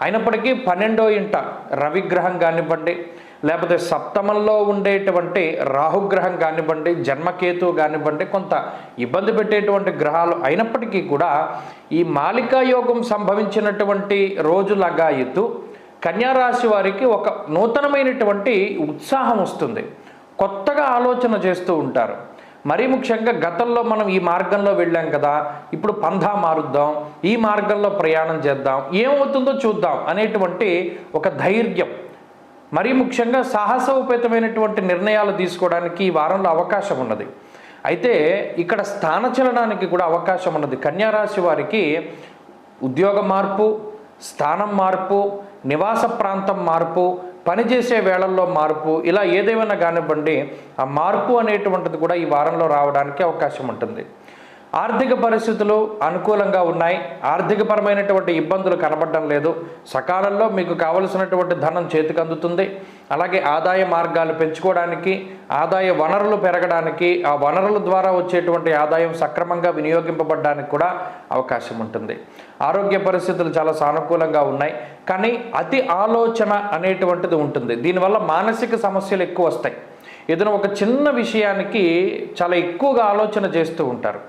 అయినప్పటికీ 12వ ఇంట రవిగ్రహం కానివ్వండి, లేకపోతే సప్తమంలో ఉండేటువంటి రాహుగ్రహం కానివ్వండి, జన్మకేతు కానివ్వండి, కొంత ఇబ్బంది పెట్టేటువంటి గ్రహాలు అయినప్పటికీ కూడా ఈ మాలికా యోగం సంభవించినటువంటి రోజులగా ఎత్తు కన్యారాశి వారికి ఒక నూతనమైనటువంటి ఉత్సాహం వస్తుంది. కొత్తగా ఆలోచన చేస్తూ ఉంటారు. మరీ ముఖ్యంగా గతంలో మనం ఈ మార్గంలో వెళ్ళాం కదా, ఇప్పుడు పంథా మారుద్దాం, ఈ మార్గంలో ప్రయాణం చేద్దాం, ఏమవుతుందో చూద్దాం అనేటువంటి ఒక ధైర్యం, మరీ ముఖ్యంగా సాహసోపేతమైనటువంటి నిర్ణయాలు తీసుకోవడానికి ఈ వారంలో అవకాశం ఉన్నది. అయితే ఇక్కడ స్థానచలనానికి కూడా అవకాశం ఉన్నది. కన్యారాశి వారికి ఉద్యోగ మార్పు, స్థానం మార్పు, నివాస ప్రాంతం మార్పు, పనిచేసే వేళల్లో మార్పు, ఇలా ఏదేమైనా కానివ్వండి ఆ మార్పు అనేటువంటిది కూడా ఈ వారంలో రావడానికి అవకాశం ఉంటుంది. ఆర్థిక పరిస్థితులు అనుకూలంగా ఉన్నాయి. ఆర్థికపరమైనటువంటి ఇబ్బందులు కనబడడం లేదు. సకాలంలో మీకు కావలసినటువంటి ధనం చేతికి అందుతుంది. అలాగే ఆదాయ మార్గాలు పెంచుకోవడానికి, ఆదాయ వనరులు పెరగడానికి, ఆ వనరుల ద్వారా వచ్చేటువంటి ఆదాయం సక్రమంగా వినియోగింపబడడానికి కూడా అవకాశం ఉంటుంది. ఆరోగ్య పరిస్థితులు చాలా సానుకూలంగా ఉన్నాయి. కానీ అతి ఆలోచన అనేటువంటిది ఉంటుంది. దీనివల్ల మానసిక సమస్యలు ఎక్కువ వస్తాయి. ఏదైనా ఒక చిన్న విషయానికి చాలా ఎక్కువగా ఆలోచన చేస్తూ ఉంటారు.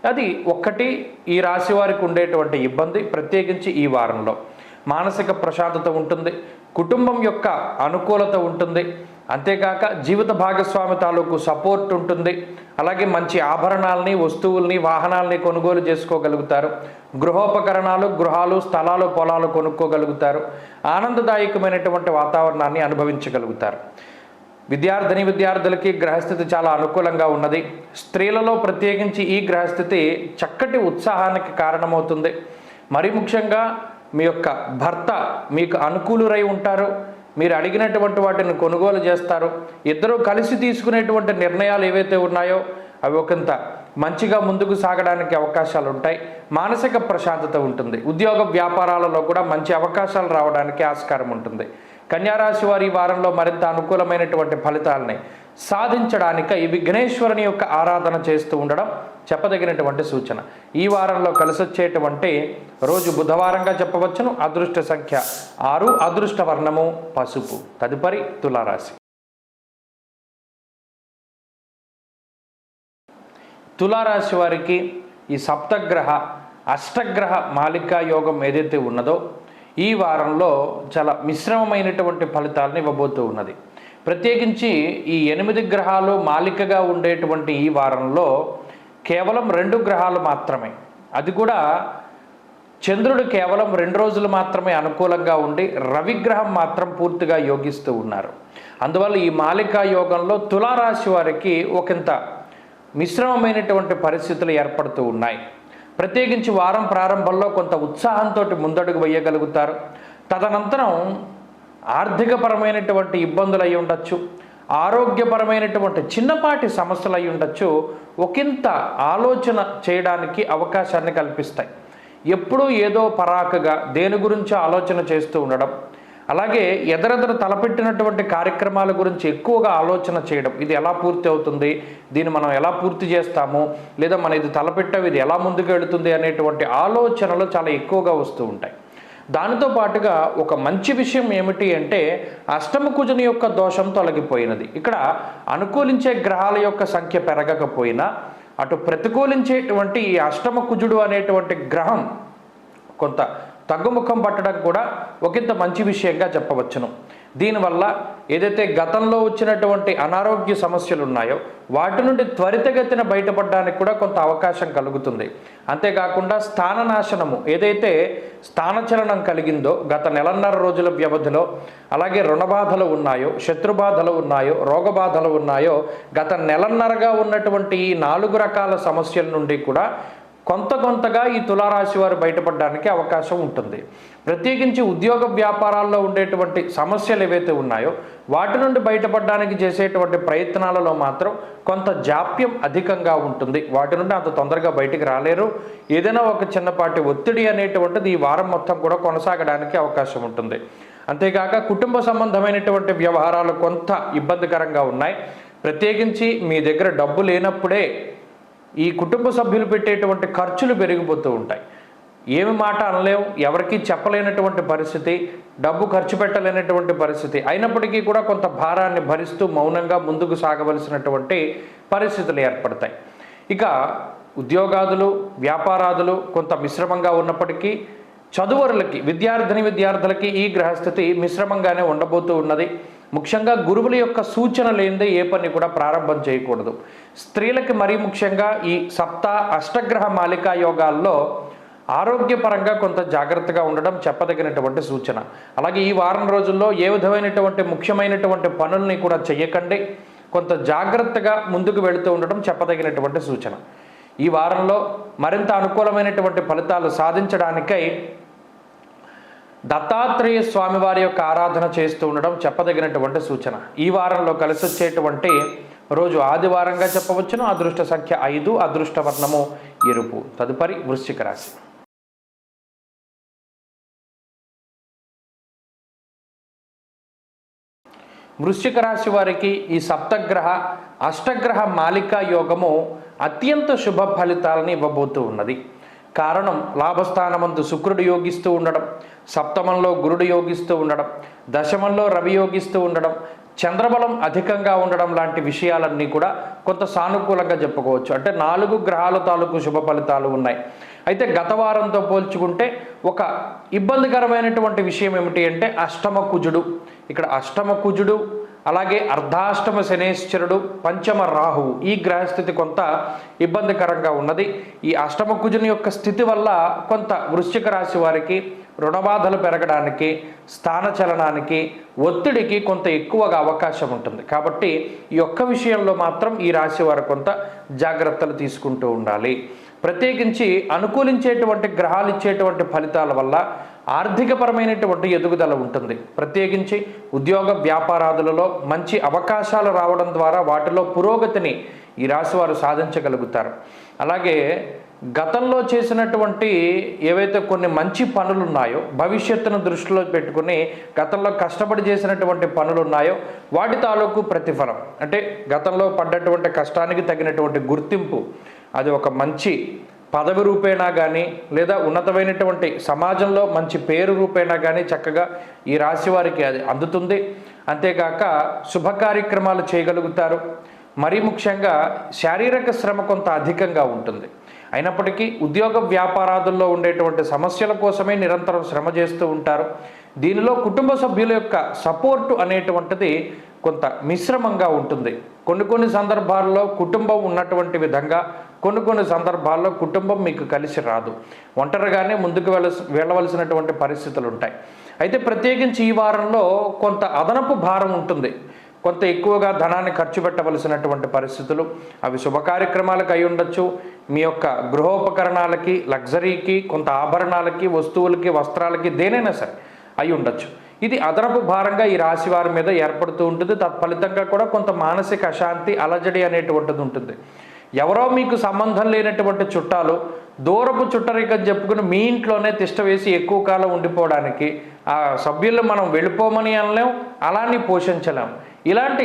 అది ఒక్కటి ఈ రాశి వారికి ఉండేటువంటి ఇబ్బంది. ప్రత్యేకించి ఈ వారంలో మానసిక ప్రశాంతత ఉంటుంది, కుటుంబం యొక్క అనుకూలత ఉంటుంది, అంతేకాక జీవిత భాగస్వామి తాలూకు సపోర్ట్ ఉంటుంది. అలాగే మంచి ఆభరణాలని, వస్తువుల్ని, వాహనాలని కొనుగోలు చేసుకోగలుగుతారు. గృహోపకరణాలు, గృహాలు, స్థలాలు, పొలాలు కొనుక్కోగలుగుతారు. ఆనందదాయకమైనటువంటి వాతావరణాన్ని అనుభవించగలుగుతారు. విద్యార్థులకి గ్రహస్థితి చాలా అనుకూలంగా ఉన్నది. స్త్రీలలో ప్రత్యేకించి ఈ గ్రహస్థితి చక్కటి ఉత్సాహానికి కారణమవుతుంది. మరి ముఖ్యంగా మీ యొక్క భర్త మీకు అనుకూలురై ఉంటారు. మీరు అడిగినటువంటి వాటిని కొనుగోలు చేస్తారు. ఇద్దరూ కలిసి తీసుకునేటువంటి నిర్ణయాలు ఏవైతే ఉన్నాయో అవి ఒకంత మంచిగా ముందుకు సాగడానికి అవకాశాలు ఉంటాయి. మానసిక ప్రశాంతత ఉంటుంది. ఉద్యోగ వ్యాపారాలలో కూడా మంచి అవకాశాలు రావడానికి ఆస్కారం ఉంటుంది. కన్యారాశి వారి వారంలో మరింత అనుకూలమైనటువంటి ఫలితాలని సాధించడానికి ఈ విఘ్నేశ్వరుని యొక్క ఆరాధన చేస్తూ ఉండడం చెప్పదగినటువంటి సూచన. ఈ వారంలో కలిసొచ్చేటువంటి రోజు బుధవారంగా చెప్పవచ్చును. అదృష్ట సంఖ్య 6, అదృష్ట వర్ణము పసుపు. తదుపరి తులారాశి. తులారాశి వారికి ఈ సప్తగ్రహ అష్టగ్రహ మాలికా యోగం ఏదైతే ఉన్నదో ఈ వారంలో చాలా మిశ్రమమైనటువంటి ఫలితాలను ఇవ్వబోతూ ఉన్నది. ప్రత్యేకించి ఈ 8 గ్రహాలు మాలికగా ఉండేటువంటి ఈ వారంలో కేవలం 2 గ్రహాలు మాత్రమే, అది కూడా చంద్రుడు కేవలం 2 రోజులు మాత్రమే అనుకూలంగా ఉండి రవిగ్రహం మాత్రం పూర్తిగా యోగిస్తూ ఉన్నారు. అందువల్ల ఈ మాలికా యోగంలో తులారాశి వారికి ఒకంత మిశ్రమమైనటువంటి పరిస్థితులు ఏర్పడుతూ ఉన్నాయి. ప్రత్యేకించి వారం ప్రారంభంలో కొంత ఉత్సాహంతో ముందడుగు వేయగలుగుతారు. తదనంతరం ఆర్థికపరమైనటువంటి ఇబ్బందులు అయి ఉండొచ్చు, ఆరోగ్యపరమైనటువంటి చిన్నపాటి సమస్యలు అయి ఉండొచ్చు. ఒకంత ఆలోచన చేయడానికి అవకాశాన్ని కల్పిస్తాయి. ఎప్పుడూ ఏదో పరాకుగా దేని గురించో ఆలోచన చేస్తూ ఉండడం, అలాగే ఎదరెదర తలపెట్టినటువంటి కార్యక్రమాల గురించి ఎక్కువగా ఆలోచన చేయడం. ఇది ఎలా పూర్తి అవుతుంది, దీన్ని మనం ఎలా పూర్తి చేస్తాము, లేదా మనం ఇది తలపెట్టాము ఇది ఎలా ముందుకు వెళుతుంది అనేటువంటి ఆలోచనలు చాలా ఎక్కువగా వస్తూ ఉంటాయి. దానితో పాటుగా ఒక మంచి విషయం ఏమిటి అంటే అష్టమ కుజుని యొక్క దోషం తొలగిపోయినది. ఇక్కడ అనుకూలించే గ్రహాల యొక్క సంఖ్య పెరగకపోయినా అటు ప్రతికూలించేటువంటి ఈ అష్టమ కుజుడు అనేటువంటి గ్రహం కొంత తగ్గుముఖం పట్టడం కూడా ఒకంత మంచి విషయంగా చెప్పవచ్చును. దీనివల్ల ఏదైతే గతంలో వచ్చినటువంటి అనారోగ్య సమస్యలు ఉన్నాయో వాటి నుండి త్వరితగతిన బయటపడడానికి కూడా కొంత అవకాశం కలుగుతుంది. అంతేకాకుండా స్థాననాశనము ఏదైతే స్థానచలనం కలిగిందో గత నెలన్నర రోజుల వ్యవధిలో, అలాగే రుణబాధలు ఉన్నాయో, శత్రుబాధలు ఉన్నాయో, రోగబాధలు ఉన్నాయో, గత నెలన్నరగా ఉన్నటువంటి ఈ 4 రకాల సమస్యల నుండి కూడా కొంతగా ఈ తులారాశి వారు బయటపడడానికి అవకాశం ఉంటుంది. ప్రత్యేకించి ఉద్యోగ వ్యాపారాల్లో ఉండేటువంటి సమస్యలు ఏవైతే ఉన్నాయో వాటి నుండి బయటపడడానికి చేసేటువంటి ప్రయత్నాలలో మాత్రం కొంత జాప్యం అధికంగా ఉంటుంది. వాటి నుండి అంత తొందరగా బయటికి రాలేరు. ఏదైనా ఒక చిన్నపాటి ఒత్తిడి అనేటువంటిది ఈ వారం మొత్తం కూడా కొనసాగడానికి అవకాశం ఉంటుంది. అంతేకాక కుటుంబ సంబంధమైనటువంటి వ్యవహారాలు కొంత ఇబ్బందికరంగా ఉన్నాయి. ప్రత్యేకించి మీ దగ్గర డబ్బు లేనప్పుడే ఈ కుటుంబ సభ్యులు పెట్టేటువంటి ఖర్చులు పెరిగిపోతూ ఉంటాయి. ఏమి మాట అనలేము, ఎవరికీ చెప్పలేనటువంటి పరిస్థితి, డబ్బు ఖర్చు పెట్టలేనటువంటి పరిస్థితి. అయినప్పటికీ కూడా కొంత భారాన్ని భరిస్తూ మౌనంగా ముందుకు సాగవలసినటువంటి పరిస్థితులు ఏర్పడతాయి. ఇక ఉద్యోగాదులు, వ్యాపారాదులు కొంత మిశ్రమంగా ఉన్నప్పటికీ చదువరులకి, విద్యార్థులకి ఈ గ్రహస్థితి మిశ్రమంగానే ఉండబోతూ ఉన్నది. ముఖ్యంగా గురువుల యొక్క సూచన లేనిదే ఏ పని కూడా ప్రారంభం చేయకూడదు. స్త్రీలకి మరీ ముఖ్యంగా ఈ సప్త అష్టగ్రహ మాలికా యోగాల్లో ఆరోగ్యపరంగా కొంత జాగ్రత్తగా ఉండడం చెప్పదగినటువంటి సూచన. అలాగే ఈ వారం రోజుల్లో ఏ విధమైనటువంటి ముఖ్యమైనటువంటి పనుల్ని కూడా చెయ్యకండి, కొంత జాగ్రత్తగా ముందుకు వెళుతూ ఉండడం చెప్పదగినటువంటి సూచన. ఈ వారంలో మరింత అనుకూలమైనటువంటి ఫలితాలు సాధించడానికై దత్తాత్రేయ స్వామివారి యొక్క ఆరాధన చేస్తూ ఉండడం చెప్పదగినటువంటి సూచన. ఈ వారంలో కలిసి వచ్చేటువంటి రోజు ఆదివారంగా చెప్పవచ్చును. అదృష్ట సంఖ్య 5, అదృష్ట వర్ణము ఎరుపు. తదుపరి వృశ్చిక రాశి. వృశ్చిక రాశి వారికి ఈ సప్తగ్రహ అష్టగ్రహ మాలికా యోగము అత్యంత శుభ ఫలితాలను ఇవ్వబోతూ ఉన్నది. కారణం లాభస్థానమందు శుక్రుడు యోగిస్తూ ఉండడం, సప్తమంలో గురుడు యోగిస్తూ ఉండడం, దశమంలో రవి యోగిస్తూ ఉండడం, చంద్రబలం అధికంగా ఉండడం లాంటి విషయాలన్నీ కూడా కొంత సానుకూలంగా చెప్పుకోవచ్చు. అంటే 4 గ్రహాల తాలూకు శుభ ఫలితాలు ఉన్నాయి. అయితే గత వారంతో పోల్చుకుంటే ఒక ఇబ్బందికరమైనటువంటి విషయం ఏమిటి అంటే అష్టమ కుజుడు. ఇక్కడ అష్టమ కుజుడు, అలాగే అర్ధాష్టమ శనేశ్వరుడు, పంచమ రాహువు, ఈ గ్రహస్థితి కొంత ఇబ్బందికరంగా ఉన్నది. ఈ అష్టమ కుజుని యొక్క స్థితి వల్ల కొంత వృశ్చిక రాశి వారికి రుణబాధలు పెరగడానికి, స్థానచలనానికి, ఒత్తిడికి కొంత ఎక్కువగా అవకాశం ఉంటుంది. కాబట్టి ఈ ఒక్క విషయంలో మాత్రం ఈ రాశి వారు కొంత జాగ్రత్తలు తీసుకుంటూ ఉండాలి. ప్రత్యేకించి అనుకూలించేటువంటి గ్రహాలు ఇచ్చేటువంటి ఫలితాల వల్ల ఆర్థికపరమైనటువంటి ఎదుగుదల ఉంటుంది. ప్రత్యేకించి ఉద్యోగ వ్యాపారాదులలో మంచి అవకాశాలు రావడం ద్వారా వాటిలో పురోగతిని ఈ రాశి వారు సాధించగలుగుతారు. అలాగే గతంలో చేసినటువంటి ఏవైతే కొన్ని మంచి పనులు ఉన్నాయో, భవిష్యత్తును దృష్టిలో పెట్టుకుని గతంలో కష్టపడి చేసినటువంటి పనులు ఉన్నాయో వాటి తాలూకు ప్రతిఫలం, అంటే గతంలో పడ్డటువంటి కష్టానికి తగినటువంటి గుర్తింపు, అది ఒక మంచి పదవి రూపేణా కానీ లేదా ఉన్నతమైనటువంటి సమాజంలో మంచి పేరు రూపేణా కానీ చక్కగా ఈ రాశి వారికి అది అందుతుంది. అంతేకాక శుభ కార్యక్రమాలు చేయగలుగుతారు. మరీ ముఖ్యంగా శారీరక శ్రమ కొంత అధికంగా ఉంటుంది. అయినప్పటికీ ఉద్యోగ వ్యాపారాదుల్లో ఉండేటువంటి సమస్యల కోసమే నిరంతరం శ్రమ చేస్తూ ఉంటారు. దీనిలో కుటుంబ సభ్యుల యొక్క సపోర్టు అనేటువంటిది కొంత మిశ్రమంగా ఉంటుంది. కొన్ని సందర్భాల్లో కుటుంబం ఉన్నటువంటి విధంగా, కొన్ని సందర్భాల్లో కుటుంబం మీకు కలిసి రాదు. ఒంటరిగానే ముందుకు వెళ్ళవలసినటువంటి పరిస్థితులు ఉంటాయి. అయితే ప్రత్యేకించి ఈ వారంలో కొంత అదనపు భారం ఉంటుంది. కొంత ఎక్కువగా ధనాన్ని ఖర్చు పెట్టవలసినటువంటి పరిస్థితులు, అవి శుభ కార్యక్రమాలకు అయి ఉండొచ్చు, మీ యొక్క గృహోపకరణాలకి, లగ్జరీకి, కొంత ఆభరణాలకి, వస్తువులకి, వస్త్రాలకి, దేనైనా సరే అయి ఉండొచ్చు. ఇది అదనపు భారంగా ఈ రాశి వారి మీద ఏర్పడుతూ ఉంటుంది. తత్ఫలితంగా కూడా కొంత మానసిక అశాంతి, అలజడి అనేటువంటిది ఉంటుంది. ఎవరో మీకు సంబంధం లేనటువంటి చుట్టాలు, దూరపు చుట్టరికం చెప్పుకుని మీ ఇంట్లోనే తిష్ట వేసి ఎక్కువ కాలం ఉండిపోవడానికి, ఆ సభ్యులు మనం వెళ్ళిపోమని అనలేం, అలాని పోషించలేం. ఇలాంటి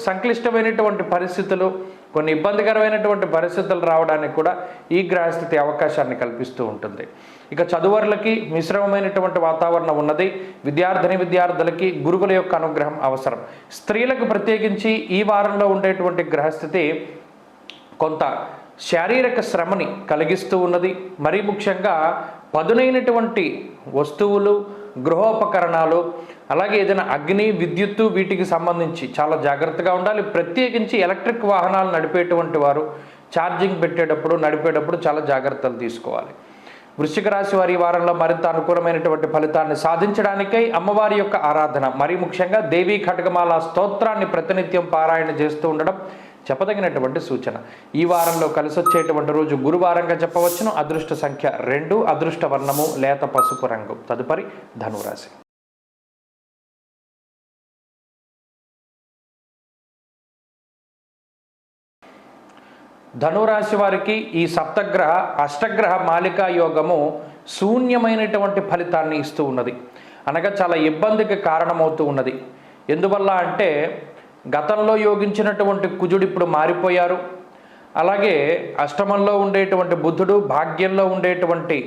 సంక్లిష్టమైనటువంటి పరిస్థితులు, కొన్ని ఇబ్బందికరమైనటువంటి పరిస్థితులు రావడానికి కూడా ఈ గ్రహస్థితి అవకాశాన్ని కల్పిస్తూ ఉంటుంది. ఇక చదువర్లకి మిశ్రమమైనటువంటి వాతావరణం ఉన్నది. విద్యార్థులకి గురువుల యొక్క అనుగ్రహం అవసరం. స్త్రీలకు ప్రత్యేకించి ఈ వారంలో ఉండేటువంటి గ్రహస్థితి కొంత శారీరక శ్రమని కలిగిస్తూ ఉన్నది. మరీ ముఖ్యంగా పదునైనటువంటి వస్తువులు, గృహోపకరణాలు, అలాగే ఏదైనా అగ్ని, విద్యుత్తు, వీటికి సంబంధించి చాలా జాగ్రత్తగా ఉండాలి. ప్రత్యేకించి ఎలక్ట్రిక్ వాహనాలు నడిపేటువంటి వారు ఛార్జింగ్ పెట్టేటప్పుడు, నడిపేటప్పుడు చాలా జాగ్రత్తలు తీసుకోవాలి. వృశ్చిక రాశి వారి వారంలో మరింత అనుకూలమైనటువంటి ఫలితాన్ని సాధించడానికై అమ్మవారి యొక్క ఆరాధన, మరీ ముఖ్యంగా దేవీ ఖడ్గమాల స్తోత్రాన్ని ప్రతినిత్యం పారాయణ చేస్తూ ఉండడం చెప్పదగినటువంటి సూచన. ఈ వారంలో కలిసి వచ్చేటువంటి రోజు గురువారంగా చెప్పవచ్చును. అదృష్ట సంఖ్య 2, అదృష్ట వర్ణము లేత పసుపు రంగు. తదుపరి ధనురాశి. ధనురాశి వారికి ఈ సప్తగ్రహ అష్టగ్రహ మాలికా యోగము శూన్యమైనటువంటి ఫలితాన్ని ఇస్తూ ఉన్నది. అనగా చాలా ఇబ్బందికి కారణమవుతూ ఉన్నది. ఎందువల్ల అంటే గతంలో యోగించినటువంటి కుజుడు ఇప్పుడు మారిపోయారు. అలాగే అష్టమంలో ఉండేటువంటి బుధుడు, భాగ్యంలో ఉండేటువంటి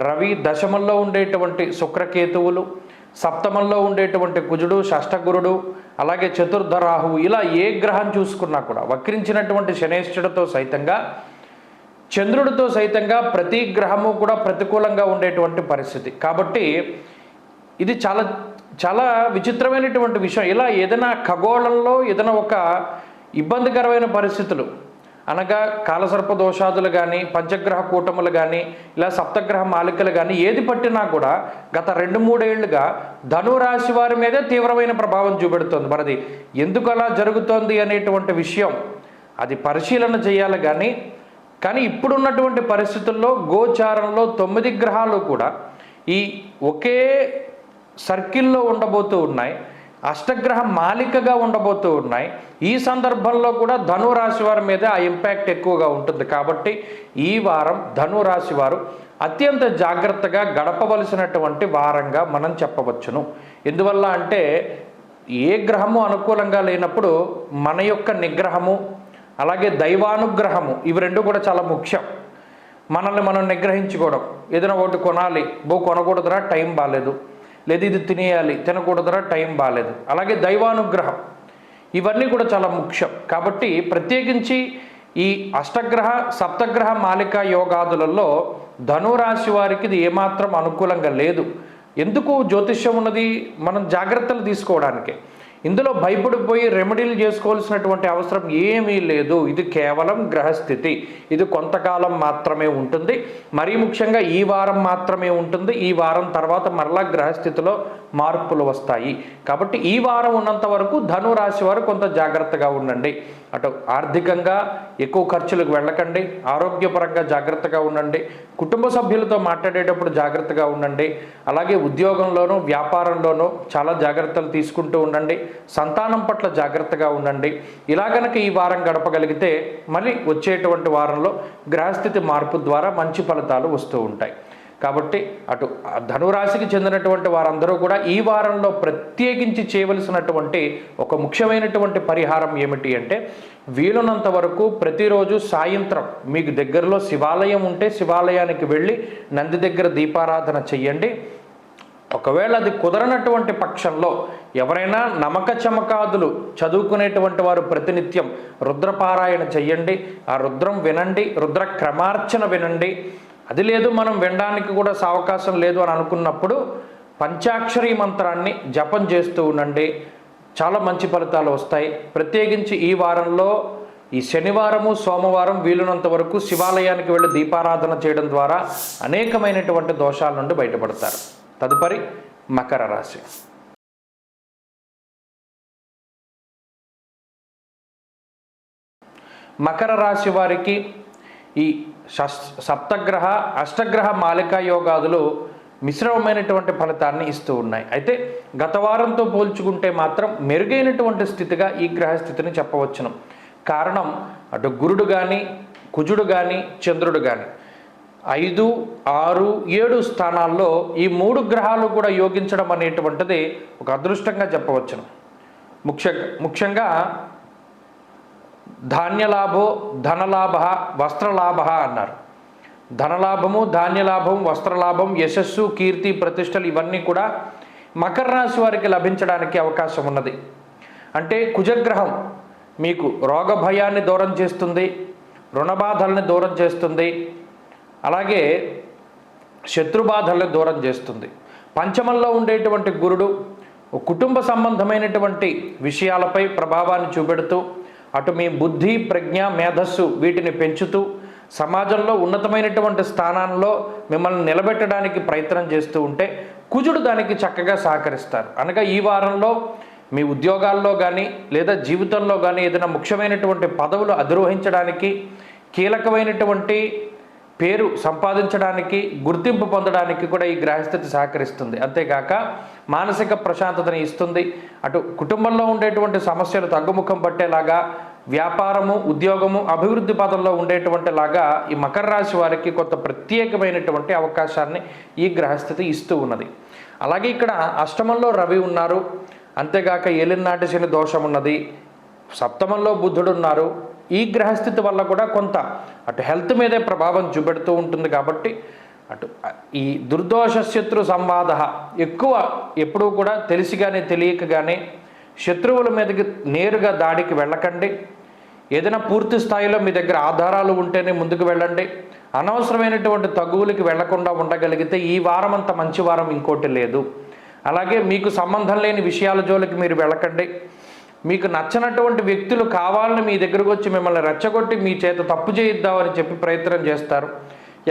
రవి, దశమంలో ఉండేటువంటి శుక్రకేతువులు, సప్తమంలో ఉండేటువంటి కుజుడు, షష్ఠగురుడు, అలాగే చతుర్థ రాహువు, ఇలా ఏ గ్రహం చూసుకున్నా కూడా వక్రించినటువంటి శనేశ్వరుడితో సైతంగా, చంద్రుడితో సైతంగా ప్రతి గ్రహము కూడా ప్రతికూలంగా ఉండేటువంటి పరిస్థితి. కాబట్టి ఇది చాలా చాలా విచిత్రమైనటువంటి విషయం. ఇలా ఏదైనా ఖగోళంలో ఏదైనా ఒక ఇబ్బందికరమైన పరిస్థితులు అనగా కాలసర్ప దోషాదులు కానీ, పంచగ్రహ కూటములు కానీ, ఇలా సప్తగ్రహ మాలికలు కానీ ఏది పట్టినా కూడా గత 2-3 ఏళ్లుగా ధనురాశి వారి మీదే తీవ్రమైన ప్రభావం చూపెడుతుంది. మరిది ఎందుకు అలా జరుగుతోంది అనేటువంటి విషయం అది పరిశీలన చేయాలి. కానీ ఇప్పుడున్నటువంటి పరిస్థితుల్లో గోచారంలో 9 గ్రహాలు కూడా ఈ ఒకే సర్కిల్లో ఉండబోతూ ఉన్నాయి, అష్టగ్రహ మాలికగా ఉండబోతూ ఉన్నాయి. ఈ సందర్భంలో కూడా ధనురాశి వారి మీద ఆ ఇంపాక్ట్ ఎక్కువగా ఉంటుంది. కాబట్టి ఈ వారం ధనురాశి వారు అత్యంత జాగ్రత్తగా గడపవలసినటువంటి వారంగా మనం చెప్పవచ్చును. ఎందువల్ల అంటే ఏ గ్రహము అనుకూలంగా లేనప్పుడు మన యొక్క నిగ్రహము, అలాగే దైవానుగ్రహము, ఇవి రెండు కూడా చాలా ముఖ్యం. మనల్ని మనం నిగ్రహించుకోవడం, ఏదైనా ఒకటి కొనాలి, కొనకూడదురా టైం బాగాలేదు, లేదు ఇది తినేయాలి, తినకూడదురా టైం బాగాలేదు, అలాగే దైవానుగ్రహం, ఇవన్నీ కూడా చాలా ముఖ్యం. కాబట్టి ప్రత్యేకించి ఈ అష్టగ్రహ సప్తగ్రహ మాలికా యోగాదులలో ధనురాశి వారికి ఇది ఏమాత్రం అనుకూలంగా లేదు. ఎందుకు జ్యోతిష్యం ఉన్నది? మనం జాగ్రత్తలు తీసుకోవడానికి. ఇందులో భయపడిపోయి రెమెడీలు చేసుకోవాల్సినటువంటి అవసరం ఏమీ లేదు. ఇది కేవలం గ్రహస్థితి. ఇది కొంతకాలం మాత్రమే ఉంటుంది. మరీ ముఖ్యంగా ఈ వారం మాత్రమే ఉంటుంది. ఈ వారం తర్వాత మరలా గ్రహస్థితిలో మార్పులు వస్తాయి. కాబట్టి ఈ వారం ఉన్నంత వరకు ధనురాశి వారు కొంత జాగ్రత్తగా ఉండండి. అటు ఆర్థికంగా ఎక్కువ ఖర్చులకు వెళ్ళకండి, ఆరోగ్యపరంగా జాగ్రత్తగా ఉండండి, కుటుంబ సభ్యులతో మాట్లాడేటప్పుడు జాగ్రత్తగా ఉండండి, అలాగే ఉద్యోగంలోనూ వ్యాపారంలోనూ చాలా జాగ్రత్తలు తీసుకుంటూ ఉండండి, సంతానం పట్ల జాగ్రత్తగా ఉండండి. ఇలా గనక ఈ వారం గడపగలిగితే మళ్ళీ వచ్చేటువంటి వారంలో గ్రహస్థితి మార్పు ద్వారా మంచి ఫలితాలు వస్తూ ఉంటాయి. కాబట్టి అటు ధనురాశికి చెందినటువంటి వారందరూ కూడా ఈ వారంలో ప్రత్యేకించి చేయవలసినటువంటి ఒక ముఖ్యమైనటువంటి పరిహారం ఏమిటి అంటే, వీలున్నంత వరకు ప్రతిరోజు సాయంత్రం మీకు దగ్గరలో శివాలయం ఉంటే శివాలయానికి వెళ్ళి నంది దగ్గర దీపారాధన చెయ్యండి. ఒకవేళ అది కుదరనటువంటి పక్షంలో ఎవరైనా నమక చమకాదులు చదువుకునేటువంటి వారు ప్రతినిత్యం రుద్రపారాయణ చెయ్యండి, ఆ రుద్రం వినండి, రుద్ర క్రమార్చన వినండి. అది లేదు మనం వినడానికి కూడా అవకాశం లేదు అని అనుకున్నప్పుడు పంచాక్షరీ మంత్రాన్ని జపం చేస్తూ ఉండండి. చాలా మంచి ఫలితాలు వస్తాయి. ప్రత్యేకించి ఈ వారంలో ఈ శనివారము సోమవారం వీలునంత వరకు శివాలయానికి వెళ్ళి దీపారాధన చేయడం ద్వారా అనేకమైనటువంటి దోషాల నుండి బయటపడతారు. తదుపరి మకర రాశి. మకర రాశి వారికి ఈ సప్తగ్రహ అష్టగ్రహ మాలికా యోగాదులు మిశ్రమమైనటువంటి ఫలితాన్ని ఇస్తూ ఉన్నాయి. అయితే గత వారంతో పోల్చుకుంటే మాత్రం మెరుగైనటువంటి స్థితిగా ఈ గ్రహస్థితిని చెప్పవచ్చును. కారణం అటు గురుడు కానీ, కుజుడు కానీ, చంద్రుడు కానీ 5, 6, 7 స్థానాల్లో ఈ 3 గ్రహాలు కూడా యోగించడం అనేటువంటిది ఒక అదృష్టంగా చెప్పవచ్చును. ముఖ్యంగా ధాన్యలాభో ధనలాభ వస్త్రలాభ అన్నారు. ధనలాభము, ధాన్యలాభం, వస్త్రలాభం, యశస్సు, కీర్తి, ప్రతిష్టలు ఇవన్నీ కూడా మకర రాశి వారికి లభించడానికి అవకాశం ఉన్నది. అంటే కుజగ్రహం మీకు రోగ భయాన్ని దూరం చేస్తుంది, రుణబాధల్ని దూరం చేస్తుంది, అలాగే శత్రుబాధల్ని దూరం చేస్తుంది. పంచమంలో ఉండేటువంటి గురుడు కుటుంబ సంబంధమైనటువంటి విషయాలపై ప్రభావాన్ని చూపెడుతూ అటు మీ బుద్ధి, ప్రజ్ఞ, మేధస్సు వీటిని పెంచుతూ సమాజంలో ఉన్నతమైనటువంటి స్థానాల్లో మిమ్మల్ని నిలబెట్టడానికి ప్రయత్నం చేస్తూ ఉంటే కుజుడు దానికి చక్కగా సహకరిస్తారు. అనగా ఈ వారంలో మీ ఉద్యోగాల్లో కానీ లేదా జీవితంలో కానీ ఏదైనా ముఖ్యమైనటువంటి పదవులు అధిరోహించడానికి, కీలకమైనటువంటి పేరు సంపాదించడానికి, గుర్తింపు పొందడానికి కూడా ఈ గ్రహస్థితి సహకరిస్తుంది. అంతేకాక మానసిక ప్రశాంతతని ఇస్తుంది. అటు కుటుంబంలో ఉండేటువంటి సమస్యలు తగ్గుముఖం పట్టేలాగా, వ్యాపారము, ఉద్యోగము అభివృద్ధి పదంలో ఉండేటువంటి లాగా ఈ మకర రాశి వారికి కొంత ప్రత్యేకమైనటువంటి అవకాశాన్ని ఈ గ్రహస్థితి ఇస్తూ ఉన్నది. అలాగే ఇక్కడ అష్టమంలో రవి ఉన్నారు, అంతేగాక ఏలినాటి శని దోషం ఉన్నది, సప్తమంలో బుధుడు ఉన్నారు. ఈ గ్రహస్థితి వల్ల కూడా కొంత అటు హెల్త్ మీదే ప్రభావం చూపెడుతూ ఉంటుంది. కాబట్టి అటు ఈ దుర్దోష శత్రు సంవాద ఎక్కువ ఎప్పుడూ కూడా తెలిసి కానీ తెలియక కానీ శత్రువుల మీదకి నేరుగా దాడికి వెళ్ళకండి. ఏదైనా పూర్తి స్థాయిలో మీ దగ్గర ఆధారాలు ఉంటేనే ముందుకు వెళ్ళండి. అనవసరమైనటువంటి తగువులకి వెళ్లకుండా ఉండగలిగితే ఈ వారం అంత మంచి వారం ఇంకోటి లేదు. అలాగే మీకు సంబంధం లేని విషయాల జోలికి మీరు వెళ్ళకండి. మీకు నచ్చనటువంటి వ్యక్తులు కావాలని మీ దగ్గరకు వచ్చి మిమ్మల్ని రెచ్చగొట్టి మీ చేత తప్పు చేయిద్దామని చెప్పి ప్రయత్నం చేస్తారు.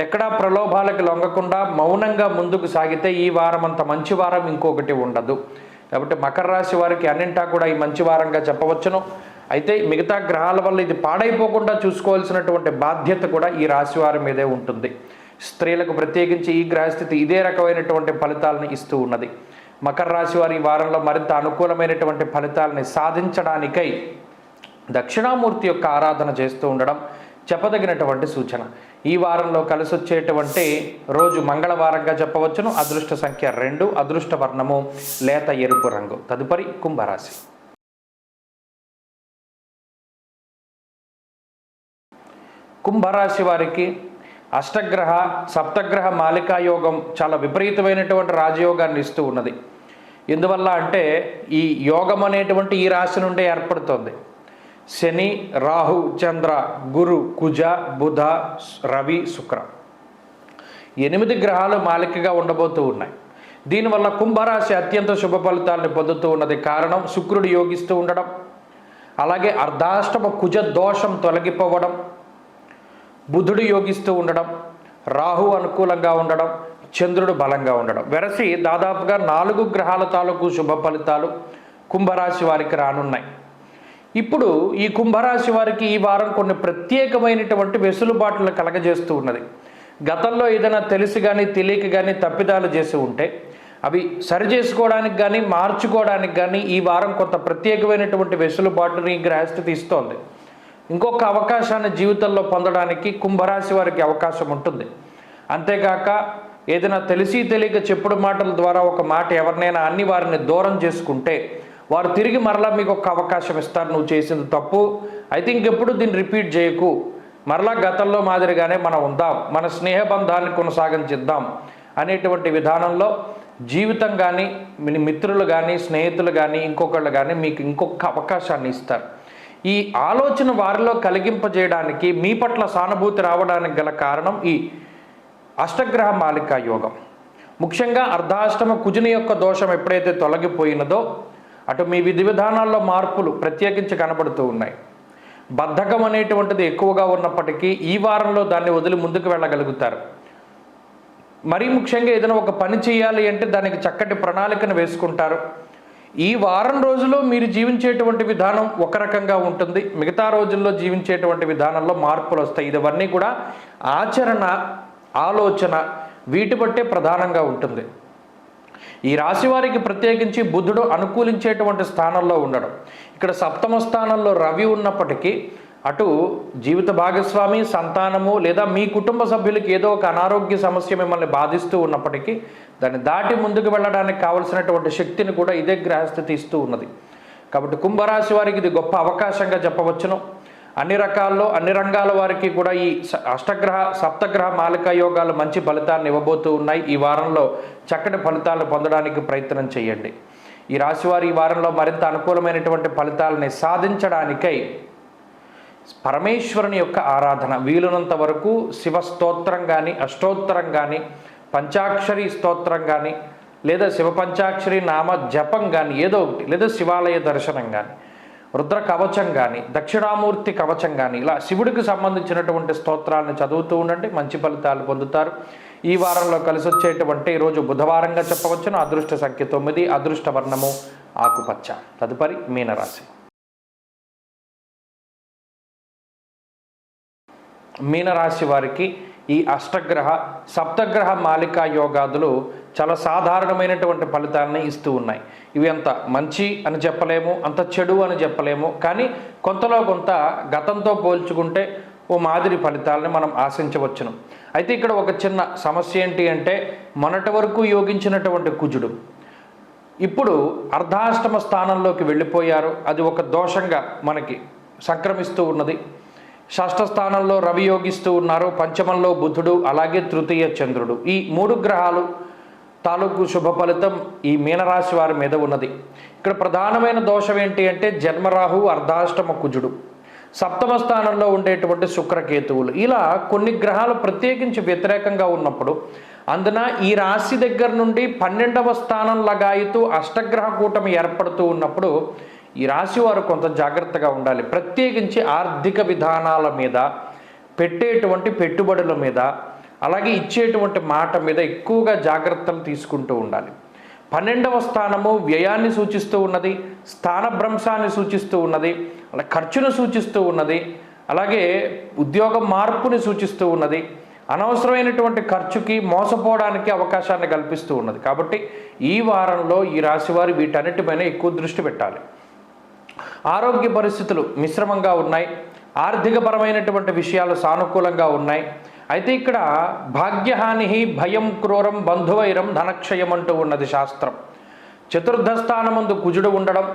ఎక్కడా ప్రలోభాలకు లొంగకుండా మౌనంగా ముందుకు సాగితే ఈ వారం అంత మంచి వారం ఇంకొకటి ఉండదు. కాబట్టి మకర రాశి వారికి అన్నింటా కూడా ఈ మంచి వారంగా చెప్పవచ్చును. అయితే మిగతా గ్రహాల వల్ల ఇది పాడైపోకుండా చూసుకోవాల్సినటువంటి బాధ్యత కూడా ఈ రాశి వారి మీదే ఉంటుంది. స్త్రీలకు ప్రత్యేకించి ఈ గ్రహస్థితి ఇదే రకమైనటువంటి ఫలితాలను ఇస్తూ ఉన్నది. మకర రాశి వారి ఈ వారంలో మరింత అనుకూలమైనటువంటి ఫలితాలని సాధించడానికై దక్షిణామూర్తి యొక్క ఆరాధన చేస్తూ ఉండడం చెప్పదగినటువంటి సూచన. ఈ వారంలో కలిసి వచ్చేటువంటి రోజు మంగళవారంగా చెప్పవచ్చును. అదృష్ట సంఖ్య 2, అదృష్ట వర్ణము లేత ఎరుపు రంగు. తదుపరి కుంభరాశి. కుంభరాశి వారికి అష్టగ్రహ సప్తగ్రహ మాలికా యోగం చాలా విపరీతమైనటువంటి రాజయోగాన్ని ఇస్తూ ఉన్నది. ఎందువల్ల అంటే ఈ యోగం అనేటువంటి ఈ రాశి నుండే ఏర్పడుతోంది. శని, రాహు, చంద్ర, గురు, కుజ, బుధ, రవి, శుక్ర 8 గ్రహాలు మాలికగా ఉండబోతూ ఉన్నాయి. దీనివల్ల కుంభరాశి అత్యంత శుభ ఫలితాలను పొందుతూ ఉన్నది. కారణం శుక్రుడు యోగిస్తూ ఉండడం, అలాగే అర్ధాష్టమ కుజ దోషం తొలగిపోవడం, బుధుడు యోగిస్తూ ఉండడం, రాహు అనుకూలంగా ఉండడం, చంద్రుడు బలంగా ఉండడం. వెరసి దాదాపుగా 4 గ్రహాల తాలూకు శుభ ఫలితాలు కుంభరాశి వారికి రానున్నాయి. ఇప్పుడు ఈ కుంభరాశి వారికి ఈ వారం కొన్ని ప్రత్యేకమైనటువంటి వెసులుబాట్లు కలగజేస్తూ ఉన్నది. గతంలో ఏదైనా తెలిసి కానీ తెలియక కానీ తప్పిదాలు చేసి ఉంటే అవి సరి చేసుకోవడానికి కానీ మార్చుకోవడానికి కానీ ఈ వారం కొంత ప్రత్యేకమైనటువంటి వెసులుబాటుని ఈ గ్రహస్థితి ఇస్తోంది. ఇంకొక అవకాశాన్ని జీవితంలో పొందడానికి కుంభరాశి వారికి అవకాశం ఉంటుంది. అంతేకాక ఏదైనా తెలిసి తెలియక చెప్పుడు మాటల ద్వారా ఒక మాట ఎవరినైనా అన్ని వారిని దూరం చేసుకుంటే వారు తిరిగి మరలా మీకు ఒక అవకాశం ఇస్తారు. నువ్వు చేసింది తప్పు, అయితే ఇంకెప్పుడు దీన్ని రిపీట్ చేయకు, మరలా గతంలో మాదిరిగానే మనం ఉందాం, మన స్నేహబంధాన్ని కొనసాగించిద్దాం అనేటువంటి విధానంలో జీవితం కానీ మిత్రులు కానీ స్నేహితులు కానీ ఇంకొకళ్ళు కానీ మీకు ఇంకొక అవకాశాన్ని ఇస్తారు. ఈ ఆలోచన వారిలో కలిగింపజేయడానికి మీ పట్ల సానుభూతి రావడానికి గల కారణం ఈ అష్టగ్రహ మాలికా యోగం. ముఖ్యంగా అర్ధాష్టమ కుజుని యొక్క దోషం ఎప్పుడైతే తొలగిపోయినదో అటు మీ విధి విధానాల్లో మార్పులు ప్రత్యేకించి కనబడుతూ ఉన్నాయి. బద్ధకం అనేటువంటిది ఎక్కువగా ఉన్నప్పటికీ ఈ వారంలో దాన్ని వదిలి ముందుకు వెళ్ళగలుగుతారు. మరీ ముఖ్యంగా ఏదైనా ఒక పని చేయాలి అంటే దానికి చక్కటి ప్రణాళికను వేసుకుంటారు. ఈ వారం రోజుల్లో మీరు జీవించేటువంటి విధానం ఒక రకంగా ఉంటుంది, మిగతా రోజుల్లో జీవించేటువంటి విధానంలో మార్పులు వస్తాయి. ఇవన్నీ కూడా ఆచరణ, ఆలోచన వీటి బట్టే ప్రధానంగా ఉంటుంది. ఈ రాశి వారికి ప్రత్యేకించి బుధుడు అనుకూలించేటువంటి స్థానంలో ఉండడం, ఇక్కడ సప్తమ స్థానంలో రవి ఉన్నప్పటికీ అటు జీవిత భాగస్వామి, సంతానము లేదా మీ కుటుంబ సభ్యులకి ఏదో ఒక అనారోగ్య సమస్య మిమ్మల్ని బాధిస్తూ ఉన్నప్పటికీ దాన్ని దాటి ముందుకు వెళ్ళడానికి కావలసినటువంటి శక్తిని కూడా ఇదే గ్రహస్థితి ఇస్తూ ఉన్నది. కాబట్టి కుంభరాశి వారికి ఇది గొప్ప అవకాశంగా చెప్పవచ్చును. అన్ని రకాల్లో అన్ని రంగాల వారికి కూడా ఈ అష్టగ్రహ సప్తగ్రహ మాలికా యోగాలు మంచి ఫలితాన్ని ఇవ్వబోతూ ఉన్నాయి. ఈ వారంలో చక్కటి ఫలితాలను పొందడానికి ప్రయత్నం చేయండి. ఈ రాశివారి ఈ వారంలో మరింత అనుకూలమైనటువంటి ఫలితాలని సాధించడానికై పరమేశ్వరుని యొక్క ఆరాధన, వీలునంత వరకు శివ స్తోత్రం కానీ అష్టోత్తరం కానీ పంచాక్షరి స్తోత్రం కానీ లేదా శివ పంచాక్షరి నామ జపం కానీ ఏదో ఒకటి, లేదా శివాలయ దర్శనం కానీ రుద్ర కవచం కానీ దక్షిణామూర్తి కవచం కానీ ఇలా శివుడికి సంబంధించినటువంటి స్తోత్రాలను చదువుతూ ఉండండి, మంచి ఫలితాలు పొందుతారు. ఈ వారంలో కలిసి వచ్చేటువంటి ఈరోజు బుధవారంగా చెప్పవచ్చును. అదృష్ట సంఖ్య 9, అదృష్ట వర్ణము ఆకుపచ్చ. తదుపరి మీనరాశి. మీనరాశి వారికి ఈ అష్టగ్రహ సప్తగ్రహ మాలికా యోగాదులు చాలా సాధారణమైనటువంటి ఫలితాలని ఇస్తూ ఉన్నాయి. ఇవి అంత మంచి అని చెప్పలేము, అంత చెడు అని చెప్పలేము, కానీ కొంతలో కొంత గతంతో పోల్చుకుంటే ఓ మాదిరి ఫలితాలని మనం ఆశించవచ్చును. అయితే ఇక్కడ ఒక చిన్న సమస్య ఏంటి అంటే మొన్నటి వరకు యోగించినటువంటి కుజుడు ఇప్పుడు అర్ధాష్టమ స్థానంలోకి వెళ్ళిపోయారు. అది ఒక దోషంగా మనకి సంక్రమిస్తూ ఉన్నది. షష్ఠ స్థానంలో రవి యోగిస్తూ ఉన్నారు, పంచమంలో బుధుడు, అలాగే తృతీయ చంద్రుడు. ఈ 3 గ్రహాలు తాలూకు శుభ ఫలితం ఈ మీనరాశి వారి మీద ఉన్నది. ఇక్కడ ప్రధానమైన దోషం ఏంటి అంటే జన్మరాహు, అర్ధాష్టమ కుజుడు, సప్తమ స్థానంలో ఉండేటువంటి శుక్రకేతువులు. ఇలా కొన్ని గ్రహాలు ప్రత్యేకించి వ్యతిరేకంగా ఉన్నప్పుడు అందున ఈ రాశి దగ్గర నుండి 12వ స్థానం లగాయితూ అష్టగ్రహ కూటమి ఏర్పడుతూ ఉన్నప్పుడు ఈ రాశి వారు కొంత జాగ్రత్తగా ఉండాలి. ప్రత్యేకించి ఆర్థిక విధానాల మీద, పెట్టేటువంటి పెట్టుబడుల మీద, అలాగే ఇచ్చేటువంటి మాట మీద ఎక్కువగా జాగ్రత్తలు తీసుకుంటూ ఉండాలి. 12వ స్థానము వ్యయాన్ని సూచిస్తూ ఉన్నది, స్థానభ్రంశాన్ని సూచిస్తూ ఉన్నది, అలా ఖర్చును సూచిస్తూ ఉన్నది, అలాగే ఉద్యోగ మార్పుని సూచిస్తూ ఉన్నది, అనవసరమైనటువంటి ఖర్చుకి మోసపోవడానికి అవకాశాన్ని కల్పిస్తూ ఉన్నది. కాబట్టి ఈ వారంలో ఈ రాశివారు వీటన్నిటిపైన ఎక్కువ దృష్టి పెట్టాలి. ఆరోగ్య పరిస్థితులు మిశ్రమంగా ఉన్నాయి, ఆర్థికపరమైనటువంటి విషయాలు సానుకూలంగా ఉన్నాయి. అయితే ఇక్కడ భాగ్యహాని, భయం, క్రూరం, బంధువైరం, ధనక్షయం అంటూ ఉన్నది శాస్త్రం. చతుర్థ స్థానమందు కుజుడు ఉండడం,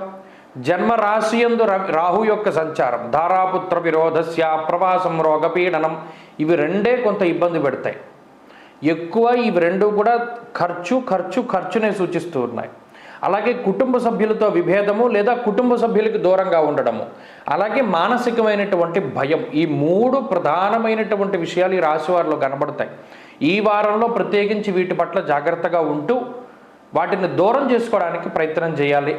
జన్మరాశియందు రాహు యొక్క సంచారం, ధారాపుత్ర విరోధస్య, ప్రవాసం, రోగపీడనం, ఇవి రెండే కొంత ఇబ్బంది పెడతాయి. ఎక్కువ ఇవి రెండు కూడా ఖర్చునే సూచిస్తూ ఉన్నాయి. అలాగే కుటుంబ సభ్యులతో విభేదము లేదా కుటుంబ సభ్యులకి దూరంగా ఉండడము, అలాగే మానసికమైనటువంటి భయం, ఈ 3 ప్రధానమైనటువంటి విషయాలు ఈ రాశి వారిలో కనబడతాయి. ఈ వారంలో ప్రత్యేకించి వీటి పట్ల జాగ్రత్తగా ఉంటూ వాటిని దూరం చేసుకోవడానికి ప్రయత్నం చేయాలి.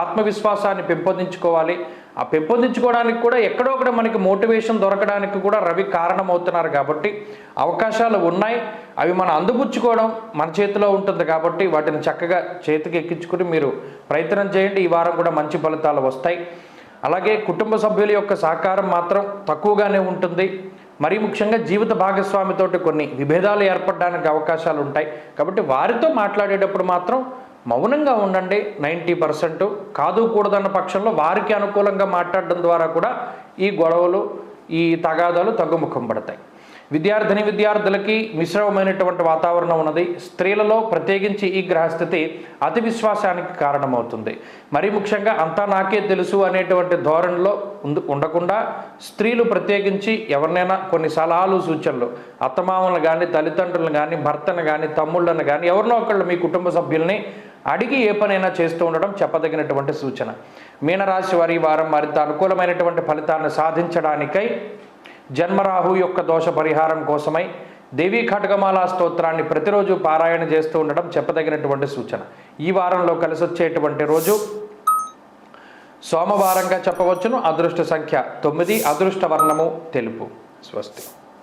ఆత్మవిశ్వాసాన్ని పెంపొందించుకోవాలి. ఆ పెంపొందించుకోవడానికి కూడా ఎక్కడో ఒకటి మనకి మోటివేషన్ దొరకడానికి కూడా రవి కారణమవుతున్నారు. కాబట్టి అవకాశాలు ఉన్నాయి, అవి మనం అందిపుచ్చుకోవడం మన చేతిలో ఉంటుంది. కాబట్టి వాటిని చక్కగా చేతికి ఎక్కించుకుని మీరు ప్రయత్నం చేయండి. ఈ వారం కూడా మంచి ఫలితాలు వస్తాయి. అలాగే కుటుంబ సభ్యుల యొక్క సహకారం మాత్రం తక్కువగానే ఉంటుంది. మరీ ముఖ్యంగా జీవిత భాగస్వామితోటి కొన్ని విభేదాలు ఏర్పడడానికి అవకాశాలు ఉంటాయి. కాబట్టి వారితో మాట్లాడేటప్పుడు మాత్రం మౌనంగా ఉండండి. 90% కాదు కూడదన్న పక్షంలో వారికి అనుకూలంగా మాట్లాడడం ద్వారా కూడా ఈ గొడవలు, ఈ తగాదాలు తగ్గుముఖం పడతాయి. విద్యార్థులకి మిశ్రమమైనటువంటి వాతావరణం ఉన్నది. స్త్రీలలో ప్రత్యేకించి ఈ గ్రహస్థితి అతి విశ్వాసానికి కారణమవుతుంది. మరీ ముఖ్యంగా అంతా నాకే తెలుసు అనేటువంటి ధోరణిలో ఉండకుండా స్త్రీలు ప్రత్యేకించి ఎవరినైనా కొన్ని సలహాలు, సూచనలు, అత్తమామలను కానీ, తల్లిదండ్రులను కానీ, భర్తను కానీ, తమ్ముళ్ళను కానీ, ఎవరినో ఒకళ్ళు మీ కుటుంబ సభ్యుల్ని అడిగి ఏ పనైనా చేస్తూ ఉండడం చెప్పదగినటువంటి సూచన. మీనరాశి వారి వారం మరింత అనుకూలమైనటువంటి ఫలితాన్ని సాధించడానికై జన్మరాహు యొక్క దోష పరిహారం కోసమై దేవీ ఖడ్గమాలా స్తోత్రాన్ని ప్రతిరోజు పారాయణ చేస్తూ ఉండడం చెప్పదగినటువంటి సూచన. ఈ వారంలో కలిసి వచ్చేటువంటి రోజు సోమవారంగా చెప్పవచ్చును. అదృష్ట సంఖ్య 9, అదృష్ట వర్ణము తెలుపు. స్వస్తి.